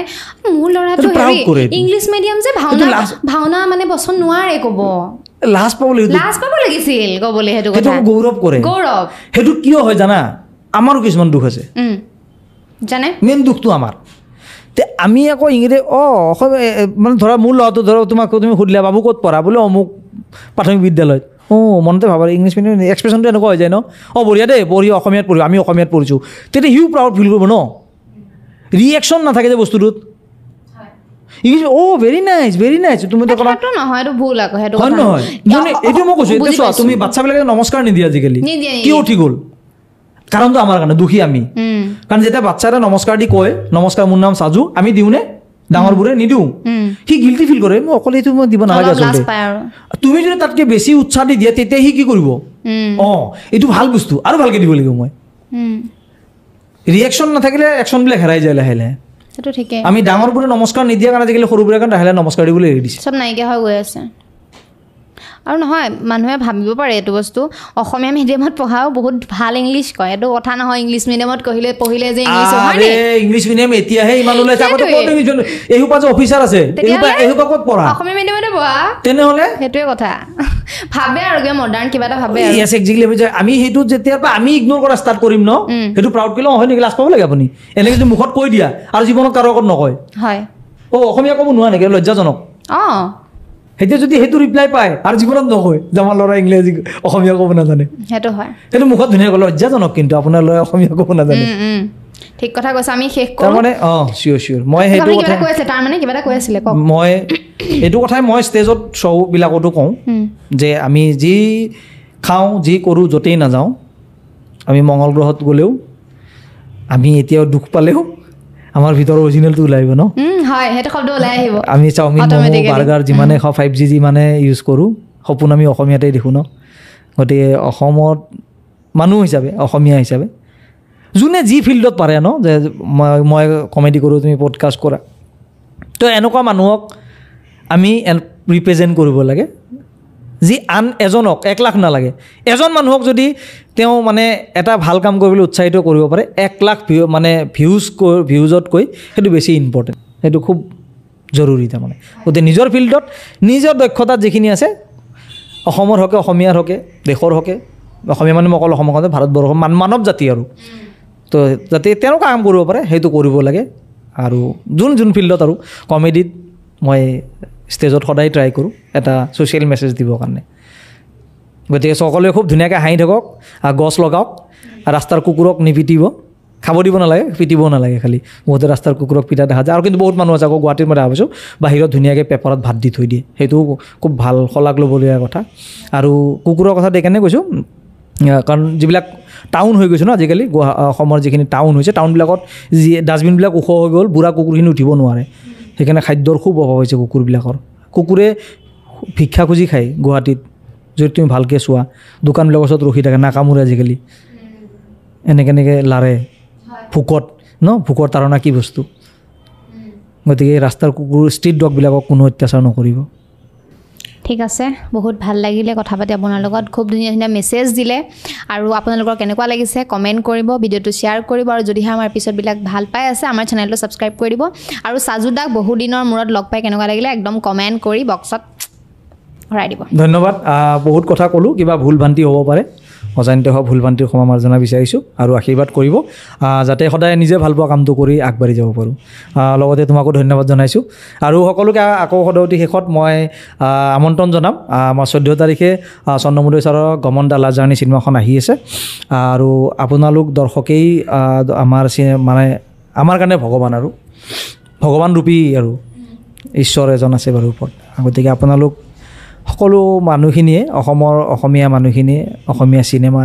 মোৰ ল'ৰাটো ইংলিছ মিডিয়াম যে ভাওনা মানে পচন্দ নোৱাৰে ক'ব লাজ পাব লাগিছিল ক'বলৈ সেইটো কথা গৌৰৱ কৰে সেইটো কিয় হয় জানা আমাৰো কিছুমান দুখ আছে জানে মেইন দুখটো আমাৰ তে আমি আকৌ ইংৰাজী মানে ধৰা মোৰ ল'ৰাটো ধৰা তোমাক তুমি সুধিলা বাবু ক'ত পঢ়া বোলে অমুক প্ৰাথমিক বিদ্যালয়ত মনতে ভাবা ইংলিছ মিডিয়াম এক্সপ্ৰেশ্যনটো এনেকুৱা হৈ যায় ন বঢ়িয়া দেই বঢ়িয়া অসমীয়াত পঢ়িব আমি অসমীয়াত পঢ়িছোঁ তেতিয়া সিও প্ৰাউড ফিল কৰিব ন ৰিয়েকশ্যন নাথাকে যে বস্তুটোত ইংলিছ ভেৰি নাইচ তুমি তো কৰা সেইটো নহয় এইটো ভুল আকৌ সেইটো হয় নহয় এইটো মই কৈছোঁ এতিয়া চোৱা তুমি বাচ্চাবিলাকে নমস্কাৰ নিদিয়া আজিকালি কিয় উঠি গ'ল কাৰণটো আমাৰ কাৰণে দুখী আমি কাৰণ যেতিয়া বাচ্ছা এটা নমস্কাৰ দি কয় নমস্কাৰ মোৰ নাম সাজু আমি দিওঁনে ডাঙৰবোৰে নিদিওঁ সি গিল্টি ফিল কৰে মই অকলে এইটো মই দিব নালাগে আচলতে তুমি যদি তাতকৈ বেছি উৎসাহ দি দিয়া তেতিয়া সি কি কৰিব এইটো ভাল বস্তু আৰু ভালকৈ দিব লাগিব মই ৰিয়েকশ্যন নাথাকিলে একশ্যনবিলাক হেৰাই যায় লাহে লাহে সেইটো ঠিকে আমি ডাঙৰবোৰে নমস্কাৰ নিদিয়া কাৰণে আজিকালি সৰুবোৰে কাৰণে লাহে লাহে নমস্কাৰ দিবলৈ এৰি দিছে চব নাইকিয়া হৈ গৈ আছে আৰু নহয় মানুহে ভাবিব পাৰে এইটো বস্তু অসমীয়া মিডিয়ামত পঢ়াও বহুত ভাল ইংলিছ কয় এইটো কথা নহয় ইংলিছ মিডিয়ামত পঢ়িলে যে ইংলিছ হয় নে ইংলিছ মিডিয়াম এতিয়াহে ইমান ওলাইছে আগতে ক'ত ইংলিছ এইসোপা যে অফিচাৰ আছে এইসোপা ক'ত পঢ়া অসমীয়া মিডিয়ামতে পঢ়া তেনেহ'লে সেইটোৱে কথা ভাবে আৰু কিবা মডাৰ্ণ কিবা এটা ভাবে আৰু ইয়েছ একজেক্টলি আমি সেইটো যেতিয়াৰ পৰা আমি ইগনোৰ কৰা ষ্টাৰ্ট কৰিম ন সেইটো প্ৰাউড কৰিলে হয় নেকি লাজ পাব লাগে আপুনি এনেকৈ যদি মুখত কৈ দিয়া আৰু জীৱনত কাৰো আগত নকয় হয় অসমীয়া ক'ব নোৱাৰা নেকি লজ্জাজনক সেইটো যদি সেইটো ৰিপ্লাই পায় আৰু জীৱনত নকয় যে আমাৰ ল'ৰা ইংৰাজী অসমীয়া ক'ব নাজানে সেইটো হয় সেইটো মুখত ধুনীয়াকৈ লজ্জাজনক কিন্তু আপোনাৰ ল'ৰাই অসমীয়া ক'ব নাজানে ঠিক কথা কৈছে আমি শেষ কৰোঁ তাৰমানে চিয়'ৰ মই সেইটো কথা কৈ আছে তাৰমানে কিবা এটা কৈ আছিলে কওক মই এইটো কথাই মই ষ্টেজত শ্ব'বিলাকতো কওঁ যে আমি যি খাওঁ যি কৰোঁ য'তেই নাযাওঁ আমি মংগল গ্ৰহত গ'লেও আমি এতিয়াও দুখ পালেও আমাৰ ভিতৰৰ অৰিজিনেলটো ওলাই আহিব ন হয় সেইটো শব্দ ওলাই আহিব আমি চাওমিন ম'ম' বাৰ্গাৰ যিমানে খাওঁ 5G যিমানে ইউজ কৰোঁ সপোন আমি অসমীয়াতেই দেখোঁ ন গতিকে অসমত মানুহ হিচাপে অসমীয়া হিচাপে যোনে যি ফিল্ডত পাৰে ন যে মই কমেডি কৰোঁ তুমি পডকাষ্ট কৰা তো এনেকুৱা মানুহক আমি ৰিপ্ৰেজেণ্ট কৰিব লাগে যি আন এজনক 1 লাখ নালাগে এজন মানুহক যদি তেওঁ মানে এটা ভাল কাম কৰিবলৈ উৎসাহিত কৰিব পাৰে 1 লাখ মানে ভিউজতকৈ সেইটো বেছি ইম্পৰ্টেণ্ট সেইটো খুব জৰুৰী তাৰমানে গতিকে নিজৰ ফিল্ডত নিজৰ দক্ষতাত যিখিনি আছে অসমৰ হকে অসমীয়াৰ হকে দেশৰ হকে অসমীয়া মানে মই অকল অসমৰ কাৰণে ভাৰতবৰ্ষৰ মানৱ জাতি আৰু তো যাতে তেনেকুৱা কাম কৰিব পাৰে সেইটো কৰিব লাগে আৰু যোন ফিল্ডত আৰু কমেডিত মই ষ্টেজত সদায় ট্ৰাই কৰোঁ এটা ছ'চিয়েল মেছেজ দিবৰ কাৰণে গতিকে সকলোৱে খুব ধুনীয়াকৈ হাঁহি থাকক গছ লগাওক ৰাস্তাৰ কুকুৰক নিপিটিব খাব দিব নালাগে পিটিব নালাগে খালি বহুতে ৰাস্তাৰ কুকুৰক পিটা দেখা যায় আৰু কিন্তু বহুত মানুহ আছে আকৌ গুৱাহাটীত মই দেখা পাইছোঁ বাহিৰত ধুনীয়াকৈ পেপাৰত ভাত দি থৈ দিয়ে সেইটো খুব ভাল শলাগ ল'বলগীয়া কথা আৰু কুকুৰৰ কথা দেখি কেনে কৈছোঁ কাৰণ যিবিলাক টাউন হৈ গৈছে ন আজিকালি অসমৰ যিখিনি টাউন হৈছে টাউনবিলাকত যি ডাষ্টবিনবিলাক ওখ হৈ গ'ল বুঢ়া কুকুৰখিনি উঠিব নোৱাৰে সেইকাৰণে খাদ্যৰ খুব অভাৱ হৈছে কুকুৰবিলাকৰ কুকুৰে ভিক্ষা খুজি খায় গুৱাহাটীত যদি তুমি ভালকৈ চোৱা দোকানবিলাকৰ ওচৰত ৰখি থাকে নাকামোৰে আজিকালি এনেকৈ লাৰে ভোকত ভোকৰ তাৰণা কি বস্তু গতিকে ৰাস্তাৰ কুকুৰ ষ্ট্ৰীট ডগবিলাকক কোনো অত্যাচাৰ নকৰিব ঠিক আছে বহুত ভাল লাগিলে কথা পাতি আপোনাৰ লগত খুব ধুনীয়া ধুনীয়া মেছেজ দিলে আৰু আপোনালোকৰ কেনেকুৱা লাগিছে কমেণ্ট কৰিব ভিডিঅ'টো শ্বেয়াৰ কৰিব আৰু যদিহে আমাৰ এপিছ'ডবিলাক ভাল পাই আছে আমাৰ চেনেলটো ছাবস্ক্ৰাইব কৰি দিব আৰু সাজু দাক বহু দিনৰ মূৰত লগ পাই কেনেকুৱা লাগিলে একদম কমেণ্ট কৰি বক্সত ভৰাই দিব ধন্যবাদ বহুত কথা ক'লোঁ কিবা ভুল ভ্ৰান্তি হ'ব পাৰে অজানিতে হোৱা ভুল ভ্ৰান্তিৰ ক্ষমা মাৰ্জনা বিচাৰিছোঁ আৰু আশীৰ্বাদ কৰিব যাতে সদায় নিজে ভাল পোৱা কামটো কৰি আগবাঢ়ি যাব পাৰোঁ লগতে তোমাকো ধন্যবাদ জনাইছোঁ আৰু সকলোকে আকৌ সদৌতি শেষত মই আমন্ত্ৰণ জনাম আমাৰ 14 তাৰিখে চন্দ্ৰমোদয় ছাৰৰ গমন দা লাষ্ট জাৰ্ণি চিনেমাখন আহি আছে আৰু আপোনালোক দৰ্শকেই মানে আমাৰ কাৰণে ভগৱান আৰু ভগৱান ৰূপী আৰু ঈশ্বৰ এজন আছে বাৰু ওপৰত গতিকে আপোনালোক সকলো মানুহখিনিয়ে অসমীয়া মানুহখিনিয়ে অসমীয়া চিনেমা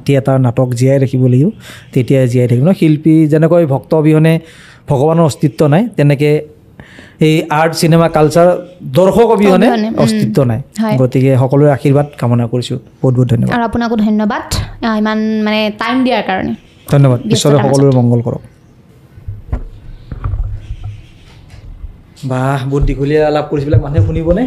থিয়েটাৰ নাটক জীয়াই ৰাখিব লাগিব তেতিয়াই জীয়াই থাকিব শিল্পী যেনেকৈ ভক্ত অবিহনে ভগৱানৰ অস্তিত্ব নাই তেনেকৈ এই আৰ্ট চিনেমা কালচাৰ দৰ্শক অবিহনে অস্তিত্ব নাই গতিকে সকলোৰে আশীৰ্বাদ কামনা কৰিছোঁ বহুত বহুত ধন্যবাদ আৰু আপোনাকো ধন্যবাদ ইমান মানে টাইম দিয়াৰ কাৰণে ধন্যবাদ ঈশ্বৰে সকলোৰে মংগল কৰক বাহ বহুত দীঘলীয়া আলাপ কৰিছিলাক মানুহে শুনিবনে